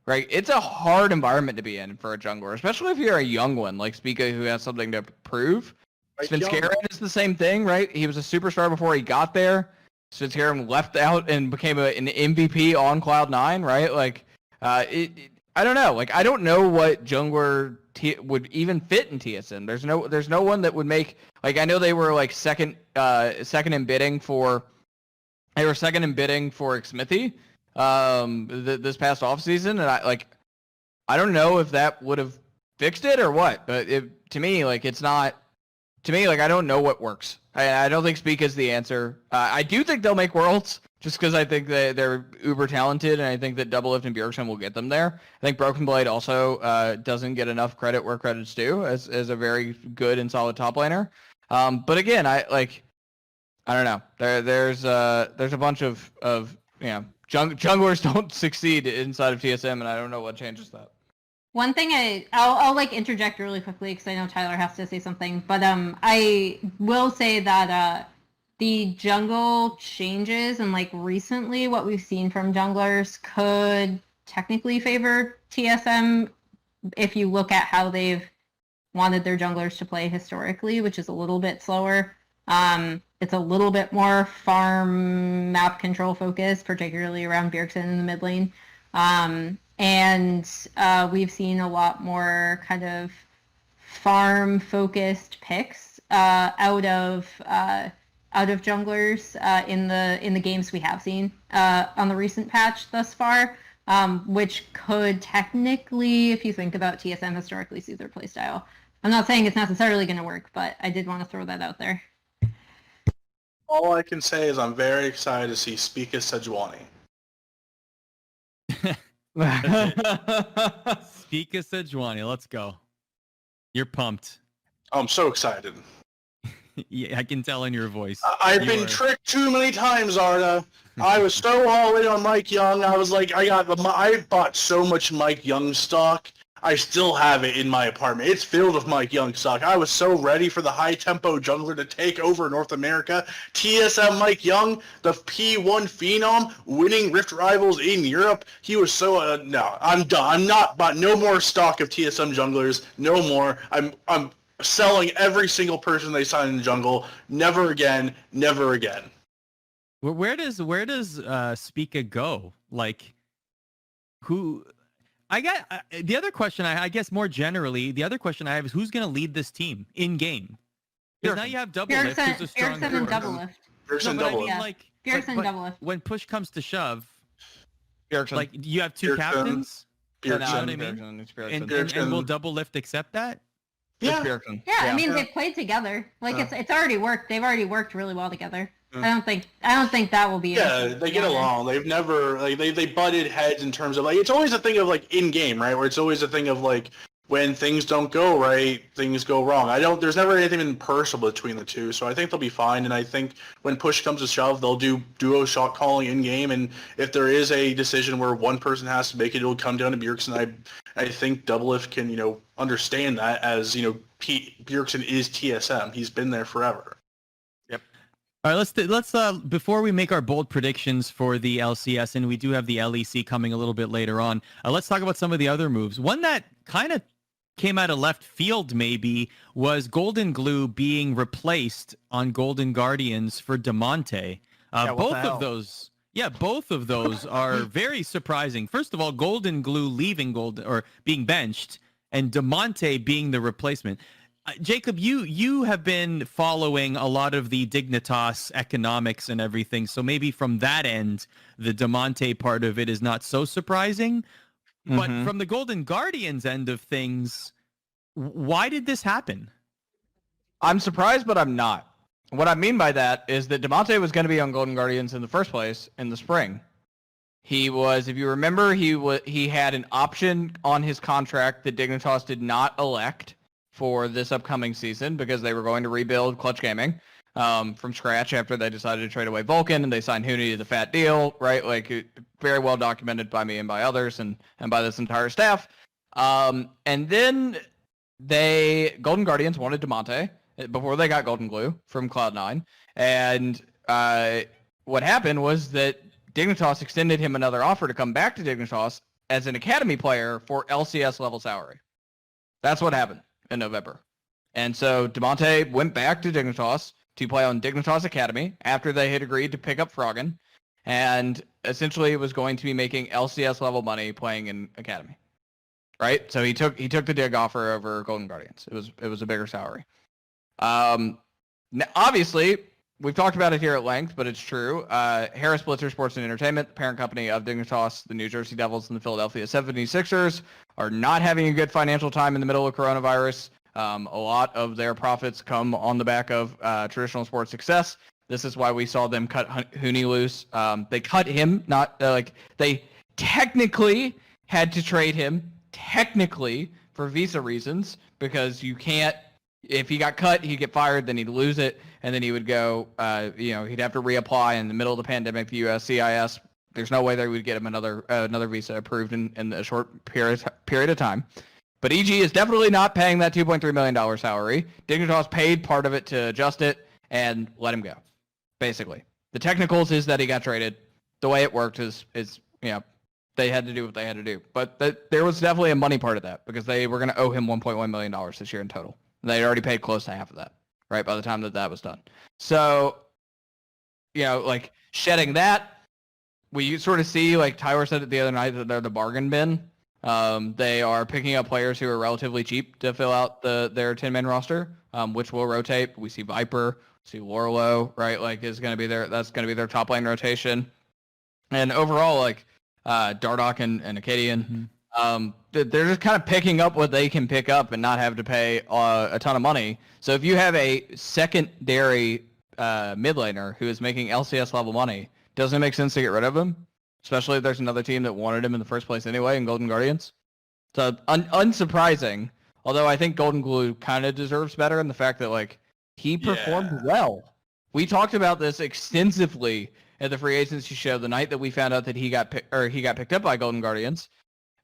right? It's a hard environment to be in for a jungler, especially if you're a young one like Spica who has something to prove. Svenskeren is the same thing, right? He was a superstar before he got there. Svenskeren left out and became an MVP on Cloud9, right? Like, I don't know. Like, I don't know what jungler would even fit in TSM. There's no one that would make, like, I know they were like second in bidding for Xmithy this past offseason, and I don't know if that would have fixed it or what, but to me, it's not. To me, I don't know what works. I don't think Speak is the answer. I do think they'll make Worlds, just because I think they're uber talented, and I think that Double Lift and Bjergsen will get them there. I think Broken Blade also doesn't get enough credit where credit's due as a very good and solid top laner. But again, I don't know. There's a bunch of junglers don't succeed inside of TSM, and I don't know what changes that. One thing I'll interject really quickly because I know Tyler has to say something, but I will say that the jungle changes and recently what we've seen from junglers could technically favor TSM if you look at how they've wanted their junglers to play historically, which is a little bit slower. It's a little bit more farm map control focused, particularly around Bjergsen in the mid lane. And we've seen a lot more kind of farm focused picks out of junglers in the games we have seen on the recent patch thus far, which could technically, if you think about TSM, historically suit their playstyle. I'm not saying it's necessarily going to work, but I did want to throw that out there. All I can say is I'm very excited to see Spica Sejuani. Spica Sejuani, let's go. You're pumped. I'm so excited. Yeah, I can tell in your voice. I've been tricked too many times, Arda. I was so all in on Mike Young. I was like, I bought so much Mike Young stock. I still have it in my apartment. It's filled with Mike Young stock. I was so ready for the high-tempo jungler to take over North America. TSM Mike Young, the P1 phenom, winning Rift Rivals in Europe. He was so... no, I'm done. I'm not bought no more stock of TSM junglers. No more. I'm selling every single person they sign in the jungle. Never again. Never again. Where does Spica go? Like, who... I got the other question. I guess more generally, the other question I have is who's going to lead this team in game? Because now you have Doublelift, who's a strong Bjergsen and Doublelift. Bjergsen Doublelift. Yeah. Bjergsen and Doublelift. When push comes to shove, Bjergsen. like you have two Bjergsen. captains. Bjergsen. You know what I mean? Bjergsen. And will Doublelift accept that? Yeah. Bjergsen. Yeah, I mean they've played together. Like it's already worked. They've already worked really well together. I don't think that will be. Yeah, they get along. They've never they butted heads in terms of like it's always a thing of like in game, right? Where it's always a thing of like when things don't go right, things go wrong. There's never anything personal between the two, so I think they'll be fine. And I think when push comes to shove, they'll do duo shot calling in game. And if there is a decision where one person has to make it, it'll come down to Bjergsen. I think Doublelift can understand that as Bjergsen is TSM. He's been there forever. All right, let's before we make our bold predictions for the LCS, and we do have the LEC coming a little bit later on, let's talk about some of the other moves. One that kind of came out of left field maybe was Golden Glue being replaced on Golden Guardians for Damonte. Both of those are very surprising. First of all, Golden Glue leaving being benched, and Damonte being the replacement. Jacob, you have been following a lot of the Dignitas economics and everything, so maybe from that end, the Damonte part of it is not so surprising. But from the Golden Guardians end of things, why did this happen? I'm surprised, but I'm not. What I mean by that is that Damonte was going to be on Golden Guardians in the first place in the spring. He was, if you remember, he had an option on his contract that Dignitas did not elect for this upcoming season because they were going to rebuild Clutch Gaming from scratch after they decided to trade away Vulcan and they signed Huni to the fat deal, right? Like very well documented by me and by others and by this entire staff. And then Golden Guardians wanted Damonte before they got Golden Glue from Cloud9. And what happened was that Dignitas extended him another offer to come back to Dignitas as an academy player for LCS level salary. That's what happened in November. And so Damonte went back to Dignitas to play on Dignitas Academy after they had agreed to pick up Froggen, and essentially was going to be making LCS level money playing in Academy. Right? So he took the Dig offer over Golden Guardians. It was a bigger salary. Now, obviously, we've talked about it here at length, but it's true. Harris Blitzer Sports and Entertainment, the parent company of Dignitas, the New Jersey Devils, and the Philadelphia 76ers, are not having a good financial time in the middle of coronavirus. A lot of their profits come on the back of traditional sports success. This is why we saw them cut Huni loose. They cut him, they technically had to trade him, for visa reasons, because you can't, if he got cut, he'd get fired, then he'd lose it, and then he would go, he'd have to reapply in the middle of the pandemic, the USCIS. There's no way they would get him another visa approved in a short period of time. But EG is definitely not paying that $2.3 million salary. Dignitas paid part of it to adjust it and let him go, basically. The technicals is that he got traded. The way it worked is they they had to do what they had to do. But there was definitely a money part of that because they were going to owe him $1.1 million this year in total. They already paid close to half of that, right, by the time that was done. So, like shedding that, we sort of see, like Tyler said it the other night, that they're the bargain bin. They are picking up players who are relatively cheap to fill out their 10-man roster, which will rotate. We see Viper, see Lorlo, right? Like is going to be that's going to be their top lane rotation. And overall, like Dardoch and Acadian, they're just kind of picking up what they can pick up and not have to pay a ton of money. So if you have a secondary mid laner who is making LCS level money, doesn't it make sense to get rid of him? Especially if there's another team that wanted him in the first place anyway in Golden Guardians. So unsurprising, although I think Golden Glue kind of deserves better in the fact that like he performed well. We talked about this extensively at the free agency show the night that we found out that he got picked up by Golden Guardians.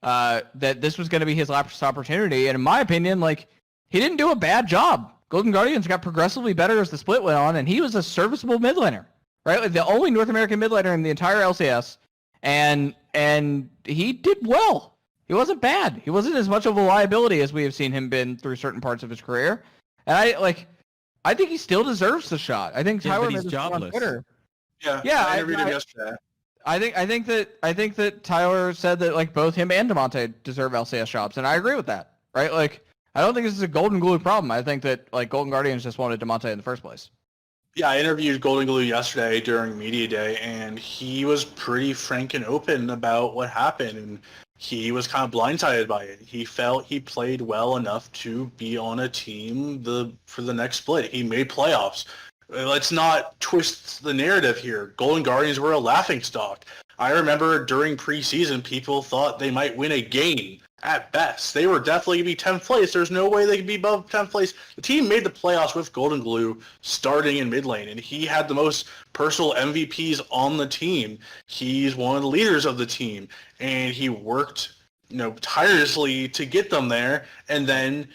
That this was going to be his last opportunity, and in my opinion, like he didn't do a bad job. Golden Guardians got progressively better as the split went on, and he was a serviceable mid laner, right? Like the only North American mid laner in the entire LCS. And he did well. He wasn't bad. He wasn't as much of a liability as we have seen him been through certain parts of his career. And I think he still deserves the shot. I think Tyler he's jobless. On Twitter. Yeah. I interviewed him yesterday. I think that Tyler said that like both him and Demonte deserve LCS jobs, and I agree with that. Right? Like I don't think this is a Golden Glue problem. I think that like Golden Guardians just wanted Demonte in the first place. Yeah, I interviewed Golden Glue yesterday during Media Day, and he was pretty frank and open about what happened, and he was kind of blindsided by it. He felt he played well enough to be on a team for the next split. He made playoffs. Let's not twist the narrative here. Golden Guardians were a laughingstock. I remember during preseason, people thought they might win a game at best. They were definitely going to be 10th place. There's no way they could be above 10th place. The team made the playoffs with Golden Glue starting in mid lane, and he had the most personal MVPs on the team. He's one of the leaders of the team, and he worked, tirelessly to get them there. And then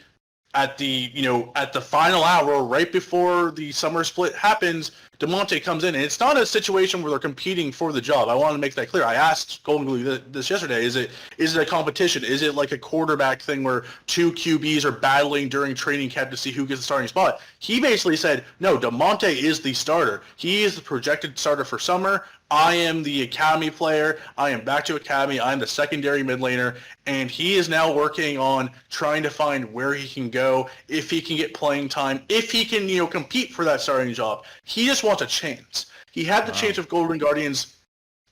at the final hour, right before the summer split happens, Demonte comes in, and it's not a situation where they're competing for the job. I want to make that clear. I asked Golden Glue this yesterday. Is it a competition? Is it like a quarterback thing where two QBs are battling during training camp to see who gets the starting spot? He basically said, no, Demonte is the starter. He is the projected starter for summer. I am the academy player. I am back to academy. I'm the secondary mid laner, and he is now working on trying to find where he can go, if he can get playing time, if he can, compete for that starting job. He just wants a chance. He had the chance with Golden Guardians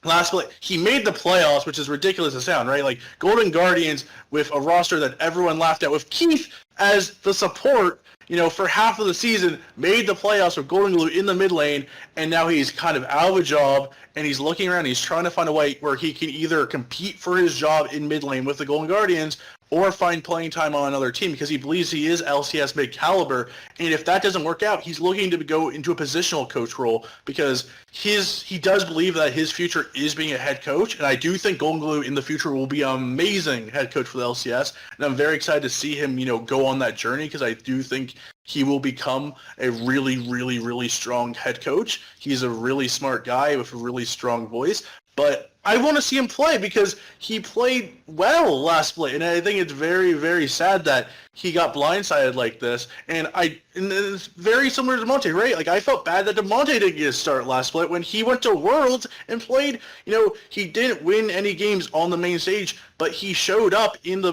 last split. He made the playoffs, which is ridiculous to sound, right? Like Golden Guardians with a roster that everyone laughed at, with Keith as the support, for half of the season, made the playoffs with Golden Glue in the mid lane, and now he's kind of out of a job, and he's looking around, he's trying to find a way where he can either compete for his job in mid lane with the Golden Guardians, or find playing time on another team, because he believes he is LCS mid-caliber, and if that doesn't work out, he's looking to go into a positional coach role, because he does believe that his future is being a head coach, and I do think Golden Glue in the future will be an amazing head coach for the LCS, and I'm very excited to see him, go on that journey, because I do think he will become a really, really, really strong head coach. He's a really smart guy with a really strong voice, but I want to see him play because he played well last split, and I think it's very, very sad that he got blindsided like this. And it's very similar to Demonte, right? Like I felt bad that Demonte didn't get a start last split when he went to Worlds and played. He didn't win any games on the main stage, but he showed up in the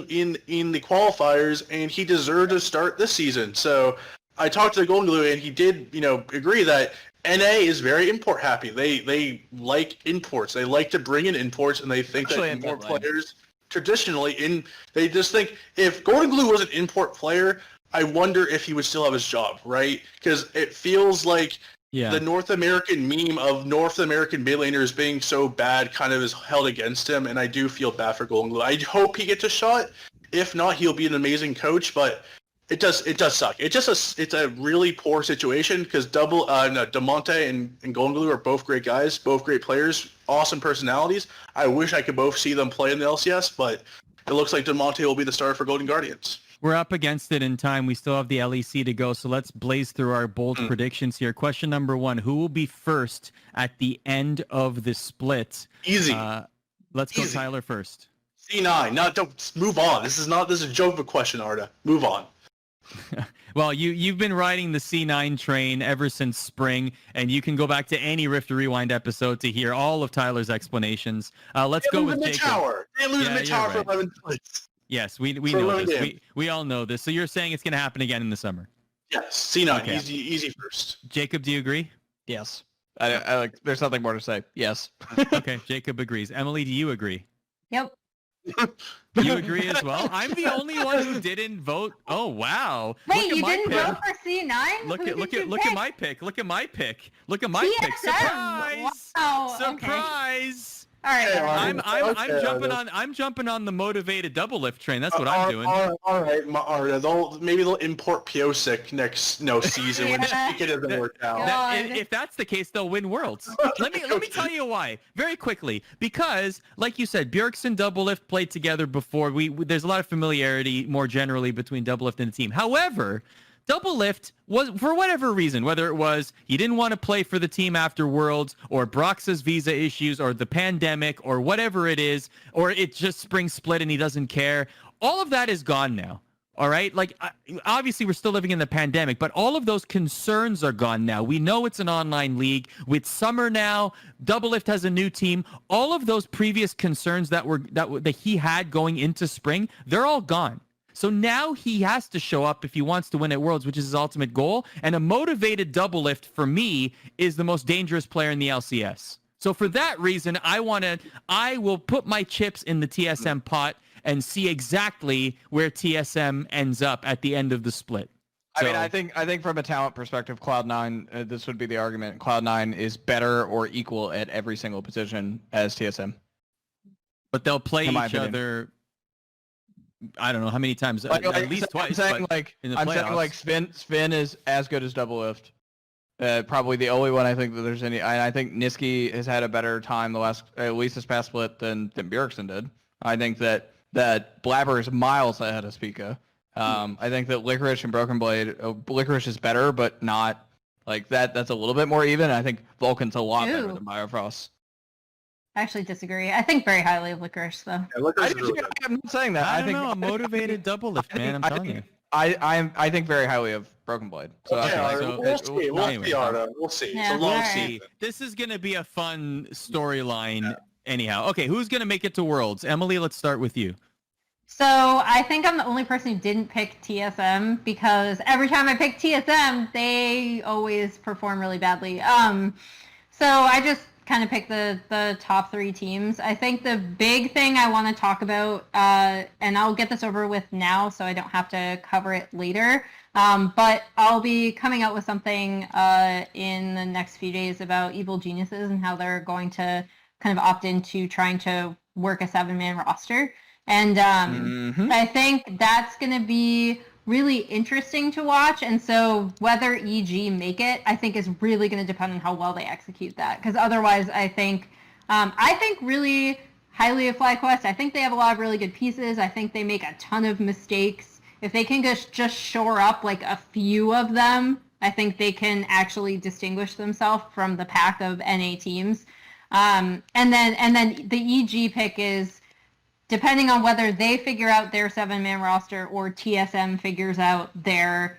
qualifiers, and he deserved to start this season. So I talked to the Golden Glue, and he did, agree that NA is very import happy. They like imports. They like to bring in imports, and they think that import players traditionally they just think if Golden Glue was an import player, I wonder if he would still have his job, right? Because it feels like the North American meme of North American mid laners being so bad kind of is held against him, and I do feel bad for Golden Glue. I hope he gets a shot. If not, he'll be an amazing coach, but it does suck. It's a really poor situation because Demonte and Golden Glue are both great guys, both great players, awesome personalities. I wish I could both see them play in the LCS, but it looks like Demonte will be the starter for Golden Guardians. We're up against it in time. We still have the LEC to go, so let's blaze through our bold predictions here. Question number 1, who will be first at the end of the split? Easy. Let's go Easy. Tyler first. C9. Don't move on. This is a joke of a question, Arda. Move on. Well, you've been riding the C9 train ever since spring, and you can go back to any Rift Rewind episode to hear all of Tyler's explanations. Let's go with Jacob. They lose Yeah, mid you're tower for right. 11 points. Yes, we For know 11 this. games. We all know this. So you're saying it's going to happen again in the summer. Yes, C9. Okay. Easy first. Jacob, do you agree? Yes. I like. There's nothing more to say. Yes. Okay, Jacob agrees. Emily, do you agree? Yep. You agree as well? I'm the only one who didn't vote. Oh wow! Wait, Look at you my didn't pick. vote for C9? Look Who at look did at you look pick? at my pick. Look at my pick. Look at my pick. TSM. Surprise! Wow, okay. Surprise! All right. Okay, all right. I'm jumping on the motivated double lift train. That's what I'm doing. All right, Arda. Maybe they'll import Piosik next season when Yeah. it doesn't work out. God. If that's the case, they'll win worlds. Let me tell you why. Very quickly, because like you said, Bjergsen and Doublelift played together before. There's a lot of familiarity more generally between Doublelift and the team. However, Doublelift was, for whatever reason, whether it was he didn't want to play for the team after Worlds, or Brox's visa issues, or the pandemic, or whatever it is, or it just spring split and he doesn't care. All of that is gone now. All right. Like, obviously, we're still living in the pandemic, but all of those concerns are gone now. We know it's an online league with summer now. Doublelift has a new team. All of those previous concerns that he had going into spring, they're all gone. So now he has to show up if he wants to win at Worlds, which is his ultimate goal. And a motivated Doublelift, for me, is the most dangerous player in the LCS. So for that reason, I will put my chips in the TSM pot and see exactly where TSM ends up at the end of the split. I mean, I think from a talent perspective, Cloud9, this would be the argument. Cloud9 is better or equal at every single position as TSM. But they'll play In my each opinion. other. I don't know how many times, at least twice. I'm saying in the I'm saying playoffs. like Sven is as good as Doublelift. Probably the only one I think that there's any. I think Niski has had a better time at least this past split than Bjergsen did. I think that Blabber is miles ahead of Spica. I think that Licorice and Broken Blade, Licorice is better, but not like that. That's a little bit more even. I think Vulcan's a lot better Ooh. than Biofrost. I actually disagree. I think very highly of Licorice, though. Yeah, Licorice is really good. I'm not saying that. I don't know, a motivated Doublelift, man. I'm telling you. I think very highly of Broken Blade. So Okay, that's Arda, so- we'll see. We'll anyway, see, Arda. We'll see. Yeah, It's a long alright. season. This is going to be a fun storyline anyhow. Okay, who's going to make it to Worlds? Emily, let's start with you. So I think I'm the only person who didn't pick TSM because every time I pick TSM, they always perform really badly. So I just kind of picked the top three teams. I think the big thing I want to talk about, and I'll get this over with now so I don't have to cover it later, but I'll be coming out with something in the next few days about Evil Geniuses and how they're going to kind of opt into trying to work a 7-man roster. And I think that's going to be really interesting to watch. And so whether EG make it, I think is really going to depend on how well they execute that. Because otherwise, I think really highly of FlyQuest. I think they have a lot of really good pieces. I think they make a ton of mistakes. If they can just shore up like a few of them, I think they can actually distinguish themselves from the pack of NA teams. And then the EG pick is, depending on whether they figure out their 7-man roster or TSM figures out their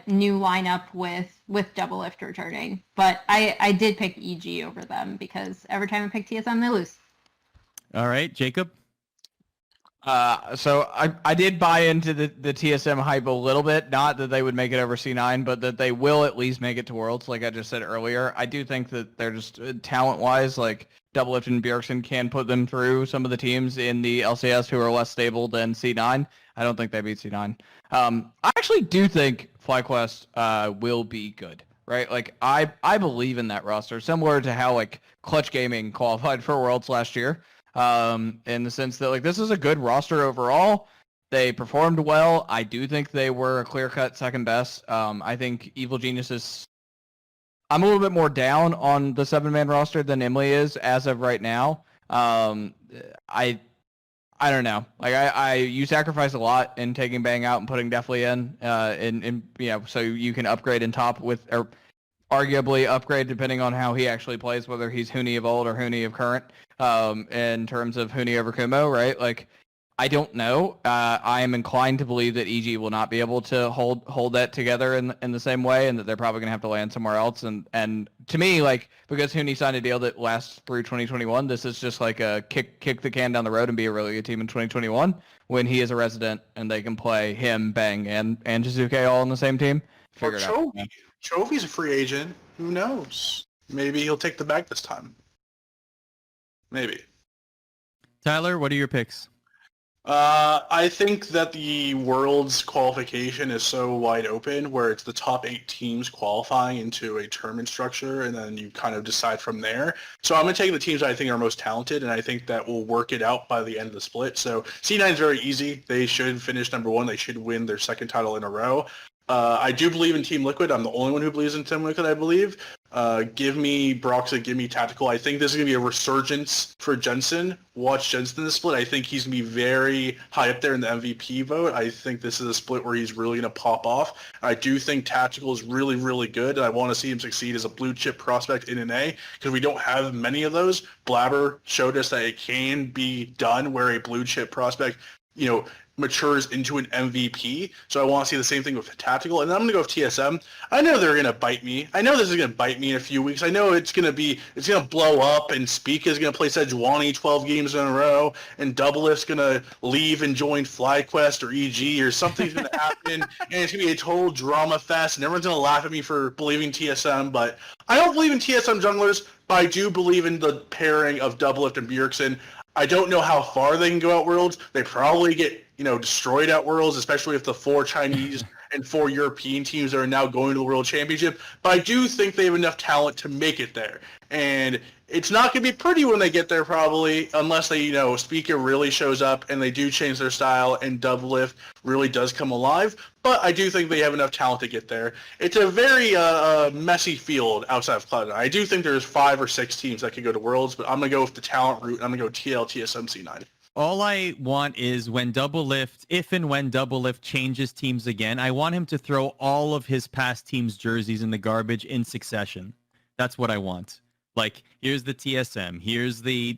new lineup with Doublelift returning. But I did pick EG over them because every time I pick TSM, they lose. All right, Jacob. So I did buy into the TSM hype a little bit. Not that they would make it over C9, but that they will at least make it to Worlds, like I just said earlier. I do think that they're just talent-wise, like Doublelift and Bjergsen can put them through some of the teams in the LCS who are less stable than C9. I don't think they beat C9. I actually do think FlyQuest will be good, right? Like I believe in that roster, similar to how like Clutch Gaming qualified for Worlds last year. In the sense that like this is a good roster overall. They performed well. I do think they were a clear-cut second best. I think Evil Geniuses. I'm a little bit more down on the 7-man roster than Emily is as of right now. I don't know. Like you sacrifice a lot in taking Bang out and putting Deathly in, so you can upgrade in top with or arguably upgrade depending on how he actually plays, whether he's Huni of old or Huni of current. In terms of Huni over Kumo, right? Like, I don't know. I am inclined to believe that EG will not be able to hold that together in the same way, and that they're probably gonna have to land somewhere else. And to me, like, because Huni signed a deal that lasts through 2021, this is just like a kick the can down the road and be a really good team in 2021 when he is a resident and they can play him, Bang, and Jizuke all on the same team. Or Chovy. Chovy's a free agent. Who knows? Maybe he'll take the bag this time. Maybe. Tyler, what are your picks? I think that the Worlds qualification is so wide open where it's the top 8 teams qualifying into a tournament structure, and then you kind of decide from there. So I'm going to take the teams I think are most talented, and I think that will work it out by the end of the split. So C9 is very easy. They should finish number 1. They should win their second title in a row. I do believe in Team Liquid. I'm the only one who believes in Team Liquid, I believe. Give me Broxah, give me Tactical. I think this is going to be a resurgence for Jensen. Watch Jensen in the split. I think he's going to be very high up there in the MVP vote. I think this is a split where he's really going to pop off. I do think Tactical is really, really good, and I want to see him succeed as a blue chip prospect in an A because we don't have many of those. Blabber showed us that it can be done where a blue chip prospect, matures into an MVP. So I want to see the same thing with Tactical. And then I'm going to go with TSM. I know they're going to bite me. I know this is going to bite me in a few weeks. I know it's going to blow up, and Speak is going to play Sejuani 12 games in a row, and Doublelift's going to leave and join FlyQuest or EG, or something's going to happen, and it's going to be a total drama fest, and everyone's going to laugh at me for believing TSM. But I don't believe in TSM junglers, but I do believe in the pairing of Doublelift and Bjergsen. I don't know how far they can go at Worlds. They probably get, destroyed at Worlds, especially if the 4 Chinese and 4 European teams are now going to the World Championship. But I do think they have enough talent to make it there. And it's not going to be pretty when they get there, probably, unless they, Speaker really shows up and they do change their style and Doublelift really does come alive. But I do think they have enough talent to get there. It's a very messy field outside of Cloud9. I do think there's 5 or 6 teams that could go to Worlds, but I'm going to go with the talent route. I'm going to go TL, TSM, C9. All I want is when Doublelift, if and when Doublelift changes teams again, I want him to throw all of his past team's jerseys in the garbage in succession. That's what I want. Like, here's the TSM, here's the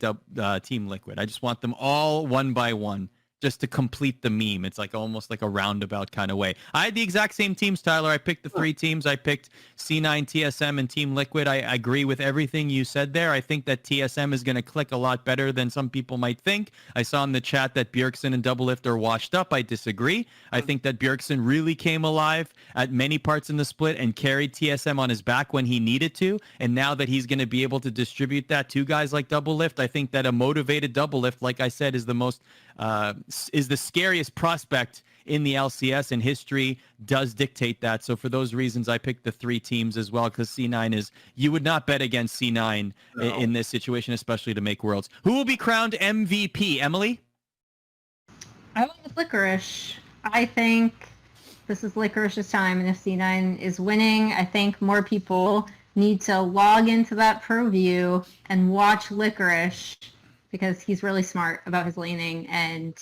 Team Liquid. I just want them all one by one, just to complete the meme. It's like almost like a roundabout kind of way. I had the exact same teams, Tyler. I picked the 3 teams. I picked C9, TSM, and Team Liquid. I agree with everything you said there. I think that TSM is going to click a lot better than some people might think. I saw in the chat that Bjergsen and Doublelift are washed up. I disagree. I think that Bjergsen really came alive at many parts in the split and carried TSM on his back when he needed to. And now that he's going to be able to distribute that to guys like Doublelift, I think that a motivated Doublelift, like I said, is the scariest prospect in the LCS, and history does dictate that. So for those reasons, I picked the 3 teams as well, because C9 you would not bet against C9 in this situation, especially to make Worlds. Who will be crowned MVP? Emily? I went with Licorice. I think this is Licorice's time, and if C9 is winning, I think more people need to log into that pro view and watch Licorice, because he's really smart about his laning. And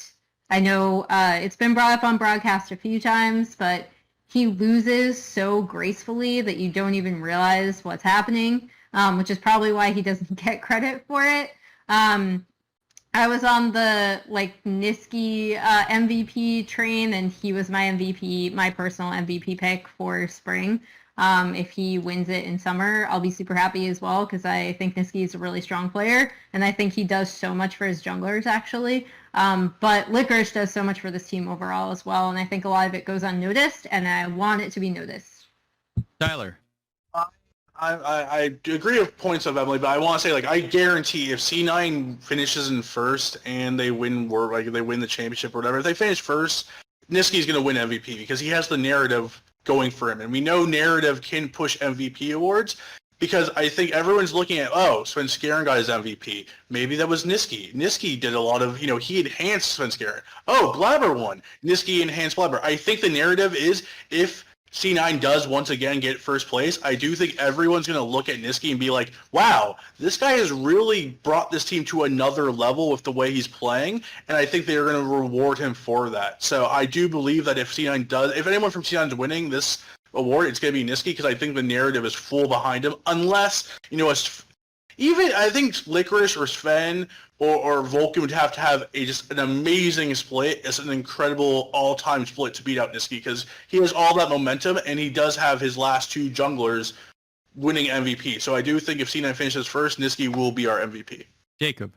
I know it's been brought up on broadcast a few times, but he loses so gracefully that you don't even realize what's happening, which is probably why he doesn't get credit for it. I was on the Niski MVP train, and he was my MVP, my personal MVP pick for spring. If he wins it in summer, I'll be super happy as well, because I think Niski is a really strong player, and I think he does so much for his junglers, actually. But Licorice does so much for this team overall as well, and I think a lot of it goes unnoticed, and I want it to be noticed. Tyler? I agree with points of Emily, but I want to say, I guarantee if C9 finishes in first and they win they win the championship or whatever, if they finish first, Niski's going to win MVP because he has the narrative going for him. And we know narrative can push MVP awards, because I think everyone's looking at, Svenskeren got his MVP. Maybe that was Niski. Niski did a lot of, he enhanced Svenskeren. Blabber won. Niski enhanced Blabber. I think the narrative is, if C9 does once again get first place, I do think everyone's going to look at Niski and be like, wow, this guy has really brought this team to another level with the way he's playing, and I think they're going to reward him for that. So I do believe that if anyone from C9 is winning, this award, it's going to be Niski because I think the narrative is full behind him. Unless, even I think Licorice or Sven or Vulcan would have to have just an amazing split. It's an incredible all-time split to beat out Niski because he has all that momentum and he does have his last two junglers winning MVP. So I do think if C9 finishes first, Niski will be our MVP. Jacob.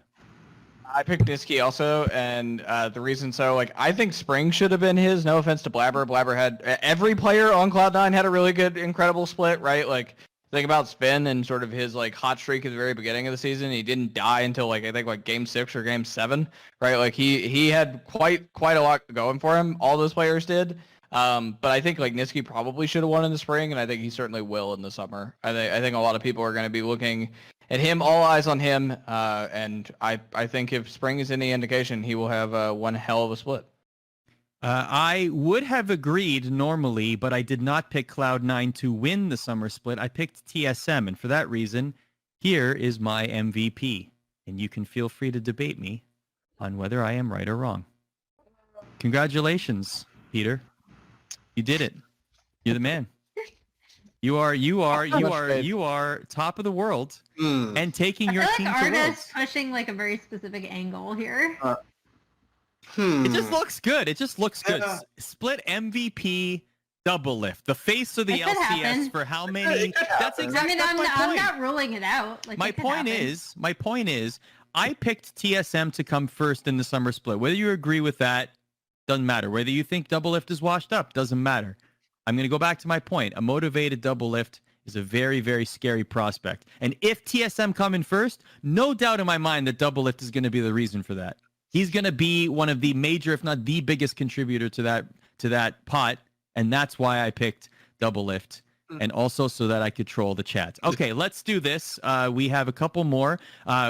I picked Niski also, and the reason so, I think Spring should have been his. No offense to Blabber. Blabber had every player on Cloud9 had a really good, incredible split, right? Think about Spin and sort of his hot streak at the very beginning of the season. He didn't die until I think game 6 or game 7, right? He had quite a lot going for him. All those players did. But I think Niski probably should have won in the spring, and I think he certainly will in the summer. I think a lot of people are going to be looking at him, all eyes on him, and I think if spring is any indication, he will have one hell of a split. I would have agreed normally, but I did not pick Cloud9 to win the summer split. I picked TSM, and for that reason, here is my MVP. And you can feel free to debate me on whether I am right or wrong. Congratulations, Peter. You did it. You're the man. You are top of the world and taking your team to Arda's worlds. pushing a very specific angle here. It just looks good. It just looks good. Split MVP double lift. The face of the It could LCS happen. for how many? That's exactly I'm my point. not ruling it out. My point is, I picked TSM to come first in the summer split. Whether you agree with that, doesn't matter. Whether you think double lift is washed up, doesn't matter. I'm going to go back to my point. A motivated double lift is a very, very scary prospect. And if TSM come in first, no doubt in my mind that double lift is going to be the reason for that. He's going to be one of the major, if not the biggest contributor to that pot. And that's why I picked double lift. And also so that I could troll the chat. Okay, let's do this. We have a couple more.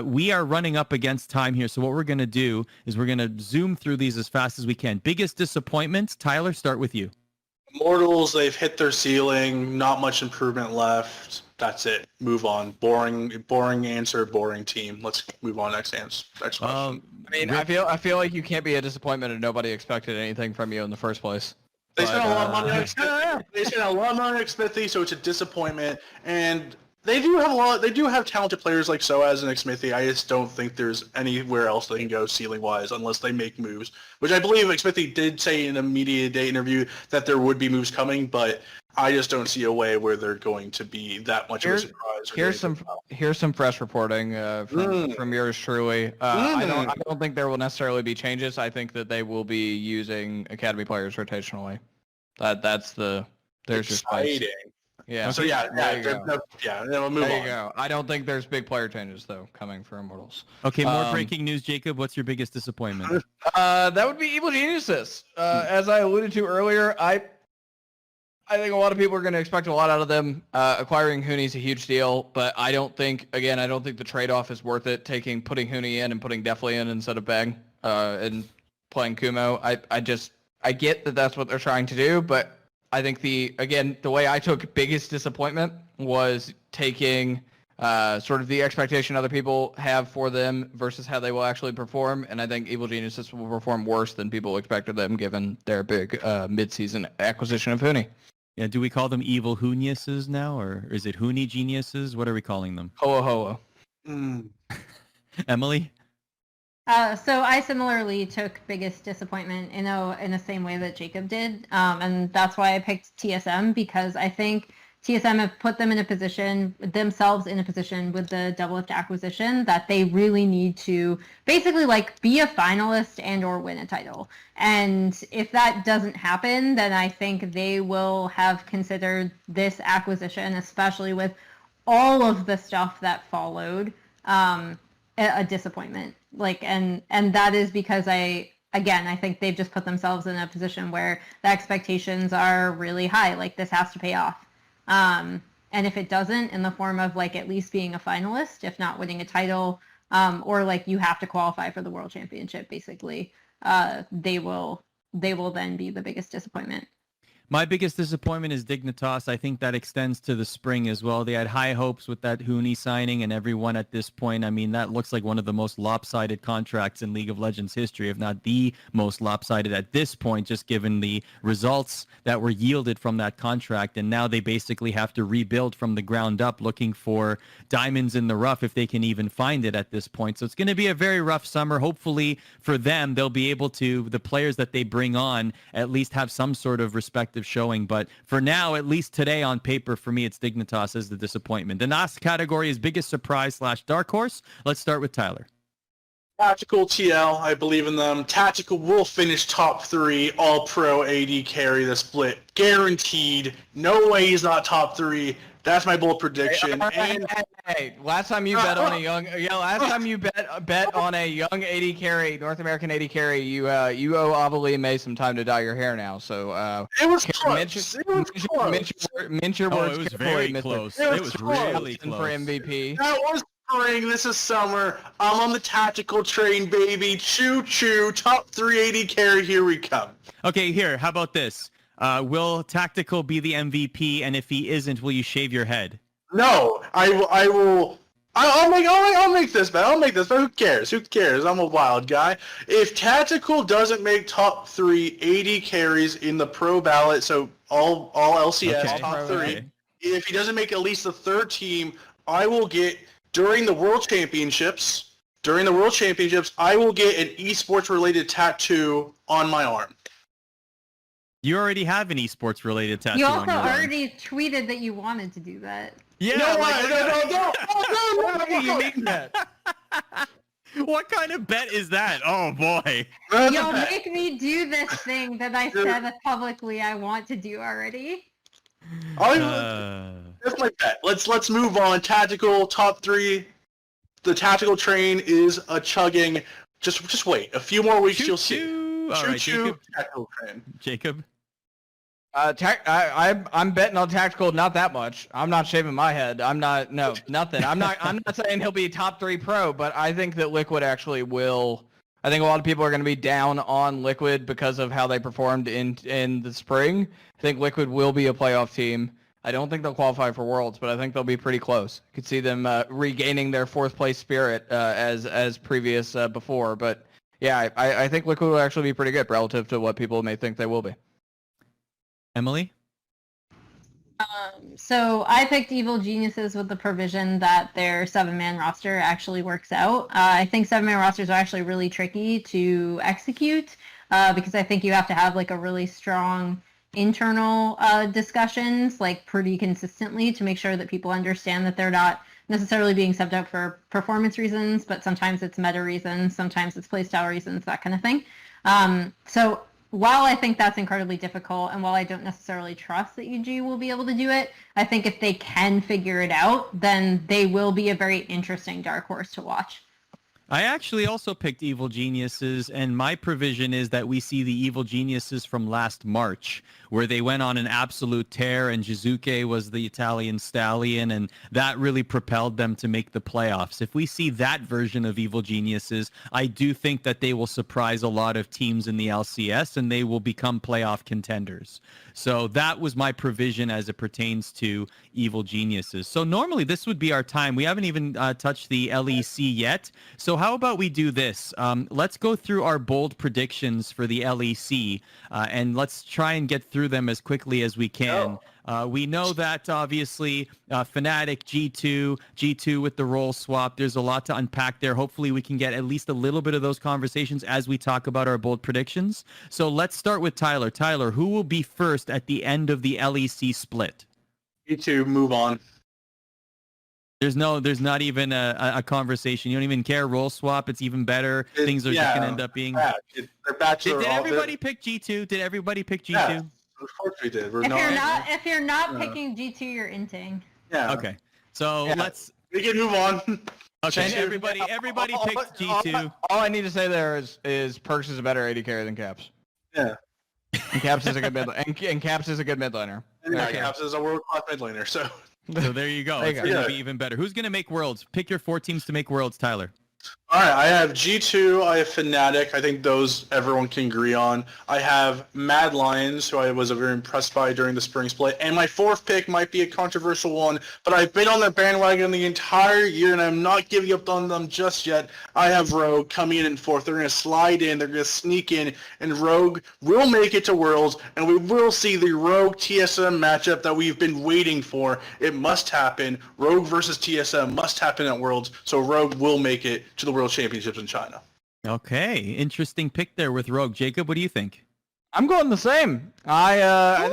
We are running up against time here. So what we're going to do is we're going to zoom through these as fast as we can. Biggest disappointment? Tyler, start with you. Immortals, they've hit their ceiling. Not much improvement left. That's it. Move on. Boring answer, boring team. Let's move on. Next question. I feel like you can't be a disappointment if nobody expected anything from you in the first place. They spent a lot of money on Xmithy. They spent a lot of money on Xmithy, so it's a disappointment. And they do have talented players like Soaz and Xmithy. I just don't think there's anywhere else they can go ceiling-wise unless they make moves. Which I believe Xmithy did say in a media day interview that there would be moves coming, but I just don't see a way where they're going to be that much of a surprise. Here's some fresh reporting from yours truly. I don't think there will necessarily be changes. I think that they will be using academy players rotationally. There's your spice. Yeah. So we'll move on. There you go. I don't think there's big player changes though coming for Immortals. Okay, more breaking news, Jacob. What's your biggest disappointment? That would be Evil Geniuses. As I alluded to earlier, I think a lot of people are going to expect a lot out of them. Acquiring Huni's a huge deal, but I don't think the trade-off is worth it, putting Huni in and putting Deathly in instead of Bang, and playing Kumo. I get that that's what they're trying to do, but I think the way I took biggest disappointment was taking sort of the expectation other people have for them versus how they will actually perform, and I think Evil Geniuses will perform worse than people expected them given their big mid-season acquisition of Huni. Yeah, do we call them evil Huniuses now, or is it Huni geniuses? What are we calling them? Hoa. Emily? So I similarly took biggest disappointment in the same way that Jacob did, and that's why I picked TSM, because I think TSM have put themselves in a position with the double lift acquisition that they really need to basically be a finalist and or win a title. And if that doesn't happen, then I think they will have considered this acquisition, especially with all of the stuff that followed, a disappointment. And that is because I think they've just put themselves in a position where the expectations are really high. This has to pay off. And if it doesn't, in the form of at least being a finalist, if not winning a title, or you have to qualify for the world championship, basically, they will then be the biggest disappointment. My biggest disappointment is Dignitas. I think that extends to the spring as well. They had high hopes with that Hooney signing, and everyone at this point, I mean, that looks like one of the most lopsided contracts in League of Legends history, if not the most lopsided at this point, just given the results that were yielded from that contract. And now they basically have to rebuild from the ground up, looking for diamonds in the rough if they can even find it at this point. So it's going to be a very rough summer. Hopefully for them, they'll be able to, the players that they bring on, at least have some sort of respective showing. But for now, at least today on paper, for me, it's Dignitas as the disappointment. The last category is biggest surprise / dark horse. Let's start with Tyler. Tactical TL, I believe in them. Tactical will finish top 3, all-pro AD carry the split. Guaranteed. No way he's not top 3. That's my bold prediction. Hey, last time you bet on a young, last time you bet on a young AD carry, North American AD carry, you owe Avali May some time to dye your hair now. So it was close. Mince your words. It was very close. It was really close. For MVP. That was spring. This is summer. I'm on the tactical train, baby. Choo choo. Top 3 AD carry. Here we come. Okay, here. How about this? Will Tactical be the MVP? And if he isn't, will you shave your head? No, I will. I'll make this bet. I'll make this bet. Who cares? Who cares? I'm a wild guy. If Tactical doesn't make top 3 AD carries in the pro ballot, so all LCS Okay. top 3, Okay. if he doesn't make at least the 3rd team, I will get during the World Championships. I will get an esports related tattoo on my arm. You already have an esports related tattoo You on also your arm. already tweeted that you wanted to do that. Yeah, No, No, you mean that? What kind of bet is that? Oh boy. You'll make me do this thing that I said publicly I want to do already. That's my bet. Let's move on. Tactical top 3. The tactical train is a chugging. Just wait. A few more weeks, you'll see. All right, Jacob. Tactical train. Jacob. I'm betting on Tactical not that much. I'm not shaving my head. Nothing. I'm not saying he'll be top 3 pro, but I think that Liquid actually will. I think a lot of people are going to be down on Liquid because of how they performed in the spring. I think Liquid will be a playoff team. I don't think they'll qualify for Worlds, but I think they'll be pretty close. You could see them regaining their 4th place spirit as previous before. But yeah, I think Liquid will actually be pretty good relative to what people may think they will be. Emily? So I picked Evil Geniuses with the provision that their 7-man roster actually works out. I think 7-man rosters are actually really tricky to execute because I think you have to have like a really strong internal discussions like pretty consistently to make sure that people understand that they're not necessarily being subbed out for performance reasons, but sometimes it's meta reasons, sometimes it's playstyle reasons, that kind of thing. So while I think that's incredibly difficult, and while I don't necessarily trust that UG will be able to do it, I think if they can figure it out, then they will be a very interesting dark horse to watch. I actually also picked Evil Geniuses, and my provision is that we see the Evil Geniuses from last March, where they went on an absolute tear, and Jizuke was the Italian stallion, and that really propelled them to make the playoffs. If we see that version of Evil Geniuses, I do think that they will surprise a lot of teams in the LCS, and they will become playoff contenders. So that was my provision as it pertains to Evil Geniuses. So normally this would be our time. We haven't even touched the LEC yet. So how about we do this? Let's go through our bold predictions for the LEC, and let's try and get through them as quickly as we can. We know that obviously Fnatic, G2 with the role swap. There's a lot to unpack there. Hopefully we can get at least a little bit of those conversations as we talk about our bold predictions. So let's start with Tyler. Tyler, who will be first at the end of the LEC split? G2, move on. There's not even a conversation. You don't even care. Role swap. It's even better. Things are just going to end up being. Did everybody pick G2? Did everybody pick G2? Yeah, of course we did. If you're not picking G2, you're inting. Yeah. Okay. So we can move on. Okay. Everybody picked G2. All I need to say there is Perks is a better AD carry than Caps. Yeah. And Caps is a good mid and Caps is a good mid laner. Yeah, Caps is a world-class mid laner, so. So there you go. It's going to be even better. Who's going to make Worlds? Pick your 4 teams to make Worlds, Tyler. All right, I have G2, I have Fnatic. I think those everyone can agree on. I have Mad Lions, who I was very impressed by during the spring split. And my fourth pick might be a controversial one, but I've been on their bandwagon the entire year, and I'm not giving up on them just yet. I have Rogue coming in fourth. They're going to slide in, they're going to sneak in, and Rogue will make it to Worlds, and we will see the Rogue TSM matchup that we've been waiting for. It must happen. Rogue versus TSM must happen at Worlds, so Rogue will make it to the World Championships in China. Okay, interesting pick there with Rogue. Jacob, what do you think? I'm going the same. I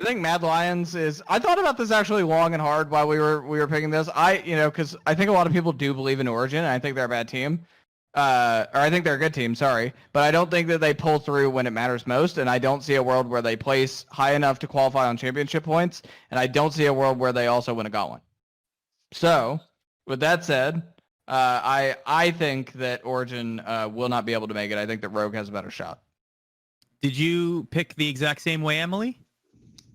think Mad Lions is. I thought about this actually long and hard while we were picking this. Because I think a lot of people do believe in Origin. And I think they're a bad team, or I think they're a good team. Sorry, but I don't think that they pull through when it matters most. And I don't see a world where they place high enough to qualify on championship points. And I don't see a world where they also win a gauntlet. So, with that said. I think that Origin will not be able to make it. I think that Rogue has a better shot. Did you pick the exact same way, Emily?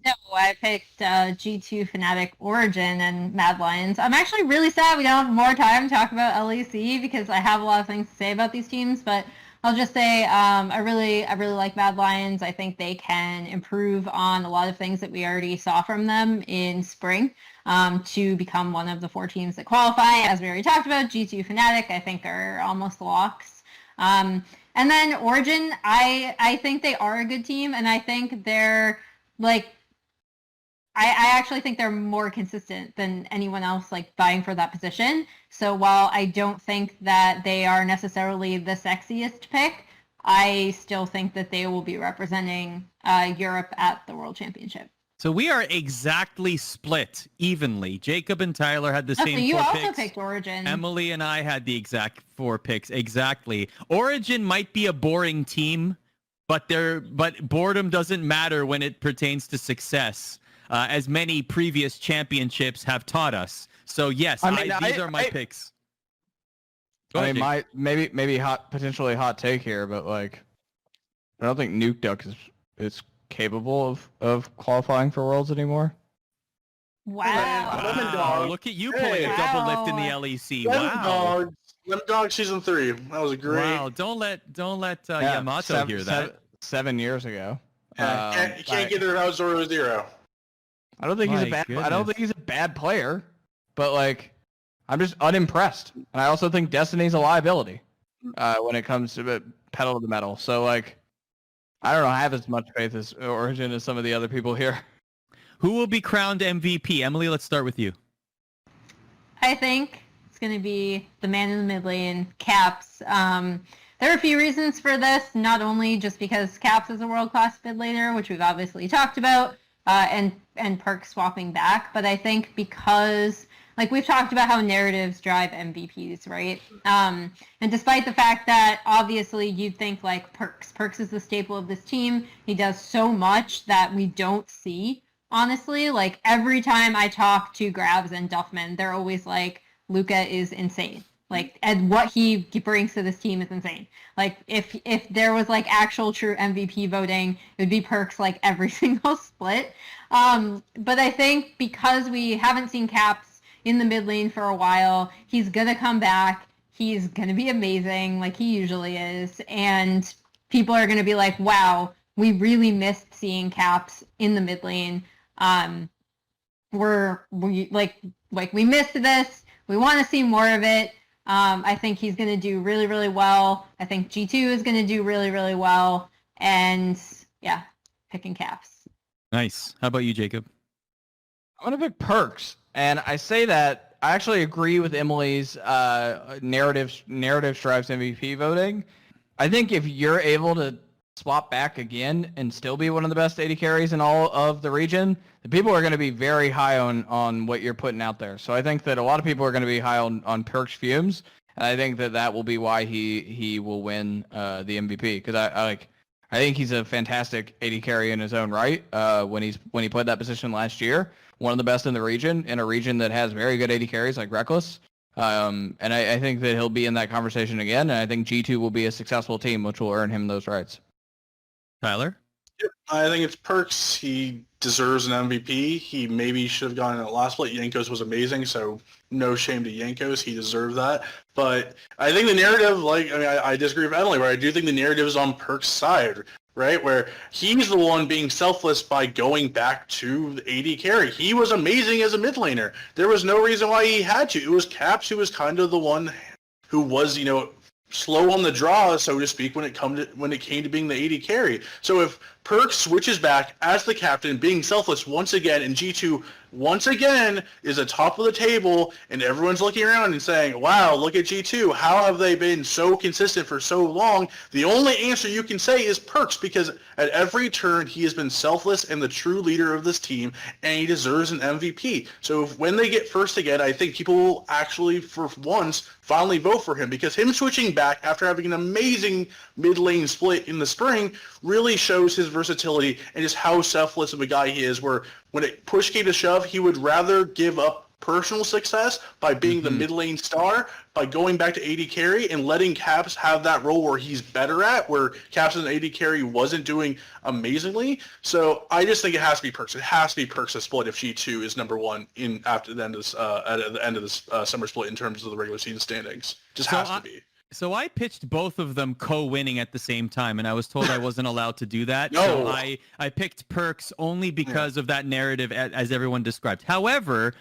No, I picked G2, Fnatic, Origin, and Mad Lions. I'm actually really sad we don't have more time to talk about LEC because I have a lot of things to say about these teams, but I'll just say I really like Mad Lions. I think they can improve on a lot of things that we already saw from them in spring to become one of the 4 teams that qualify. As we already talked about, G2, Fnatic, I think are almost locks. And then Origin, I think they are a good team, and I think they're like I actually think they're more consistent than anyone else like vying for that position. So while I don't think that they are necessarily the sexiest pick, I still think that they will be representing Europe at the World Championship. So we are exactly split evenly. Jacob and Tyler had the same 4 picks. You also picked Origin. Emily and I had the exact 4 picks. Exactly. Origin might be a boring team, but boredom doesn't matter when it pertains to success. As many previous championships have taught us. So yes, these are my picks. I mean, maybe potentially hot take here, but like, I don't think Nuke Duck is capable of qualifying for Worlds anymore. Wow. Look at you pulling a double lift in the LEC. Wow. Lemon Dog season 3. That was a great. Wow. Don't let Yamato hear that. 7 years ago. You can't get there without Zoro Zero. I don't think he's a bad player, but like, I'm just unimpressed. And I also think Destiny's a liability when it comes to pedal to the metal. So like, I don't know. I have as much faith as Origin as some of the other people here. Who will be crowned MVP? Emily, let's start with you. I think it's going to be the man in the mid lane, Caps. There are a few reasons for this, not only just because Caps is a world-class mid laner, which we've obviously talked about, and Perk swapping back, but I think because like we've talked about how narratives drive MVPs, right? And despite the fact that obviously you'd think like Perks is the staple of this team, he does so much that we don't see, honestly. Like every time I talk to Grabs and Duffman, they're always like, Luca is insane. Like, and what he brings to this team is insane. Like, if there was, like, actual true MVP voting, it would be Perks, like, every single split. But I think because we haven't seen Caps in the mid lane for a while, he's going to come back. He's going to be amazing, like he usually is. And people are going to be like, wow, we really missed seeing Caps in the mid lane. We missed this. We want to see more of it. I think he's going to do really, really well. I think G2 is going to do really, really well. And yeah, picking Caps. Nice. How about you, Jacob? I'm going to pick Perks. And I say that I actually agree with Emily's narrative drives MVP voting. I think if you're able to swap back again and still be one of the best AD carries in all of the region, the people are going to be very high on what you're putting out there. So I think that a lot of people are going to be high on Perk's fumes, and I think that will be why he will win the MVP, because I think he's a fantastic AD carry in his own right. When he played that position last year, one of the best in the region, in a region that has very good AD carries like Reckless. And I think that he'll be in that conversation again, and I think G2 will be a successful team, which will earn him those rights. Tyler? I think it's Perks. He deserves an MVP. He maybe should have gotten it last split. Jankos was amazing, so no shame to Jankos. He deserved that. But I think the narrative, I disagree with Emily, where I do think the narrative is on Perk's side, right? Where he's the one being selfless by going back to the AD carry. He was amazing as a mid laner. There was no reason why he had to. It was Caps who was kind of the one who was, slow on the draw, so to speak, when it came to being the AD carry. So if Perk switches back as the captain, being selfless once again, and G2 once again is atop of the table, and everyone's looking around and saying, wow, look at G2. How have they been so consistent for so long? The only answer you can say is Perks, because at every turn he has been selfless and the true leader of this team, and he deserves an MVP. So when they get first again, I think people will actually, for once, finally vote for him, because him switching back after having an amazing mid lane split in the spring really shows his versatility and just how selfless of a guy he is, where when it push came to shove, he would rather give up personal success by being the mid lane star, by going back to AD carry and letting Caps have that role where he's better at, where Caps and AD carry wasn't doing amazingly. So I just think it has to be Perks. It has to be Perks to split if G2 is number one after the end of this at the end of this summer split in terms of the regular season standings. Just has to be. So I pitched both of them co-winning at the same time, and I was told I wasn't allowed to do that. No. So I picked Perks only because of that narrative, as everyone described. However,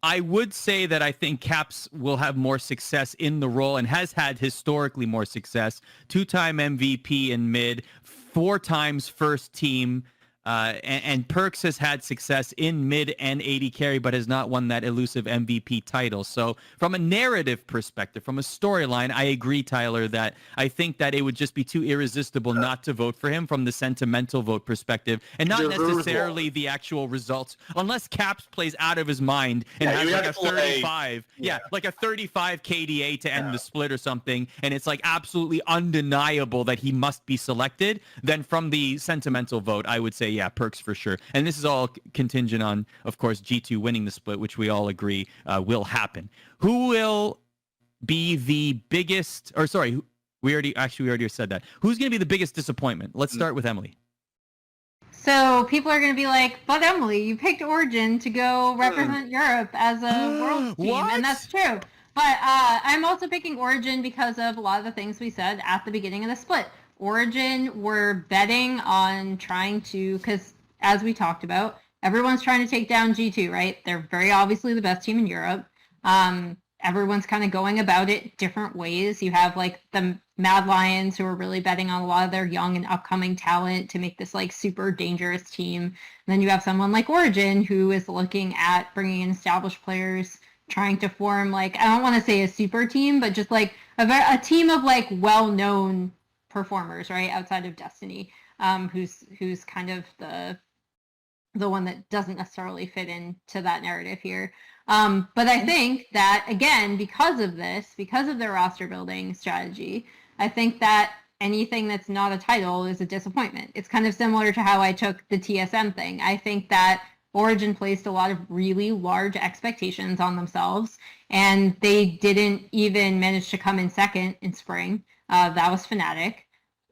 I would say that I think Caps will have more success in the role and has had historically more success. 2-time MVP in mid, 4 times first team. And Perks has had success in mid and AD carry, but has not won that elusive MVP title. So from a narrative perspective, from a storyline, I agree, Tyler, that I think that it would just be too irresistible not to vote for him from the sentimental vote perspective, and not necessarily the actual results, unless Caps plays out of his mind and has like a 35, like a 35 KDA to end the split or something, and it's like absolutely undeniable that he must be selected. Then from the sentimental vote, I would say, yeah, Perks for sure. And this is all contingent on, of course, G2 winning the split, which we all agree will happen. Who will be the biggest, or sorry, we already said that. Who's going to be the biggest disappointment? Let's start with Emily. So people are going to be like, but Emily, you picked Origin to go represent Europe as a world team. What? And that's true. But I'm also picking Origin because of a lot of the things we said at the beginning of the split. Origin were betting on trying to, because as we talked about, everyone's trying to take down G2, right? They're very obviously the best team in Europe. Everyone's kind of going about it different ways. You have like the Mad Lions who are really betting on a lot of their young and upcoming talent to make this like super dangerous team. And then you have someone like Origin who is looking at bringing in established players, trying to form like, I don't want to say a super team, but just like a team of like well-known performers, right, outside of Destiny, who's kind of the one that doesn't necessarily fit into that narrative here. But I think that, again, because of their roster building strategy, I think that anything that's not a title is a disappointment. It's kind of similar to how I took the TSM thing. I think that Origin placed a lot of really large expectations on themselves, and they didn't even manage to come in second in spring. That was Fnatic.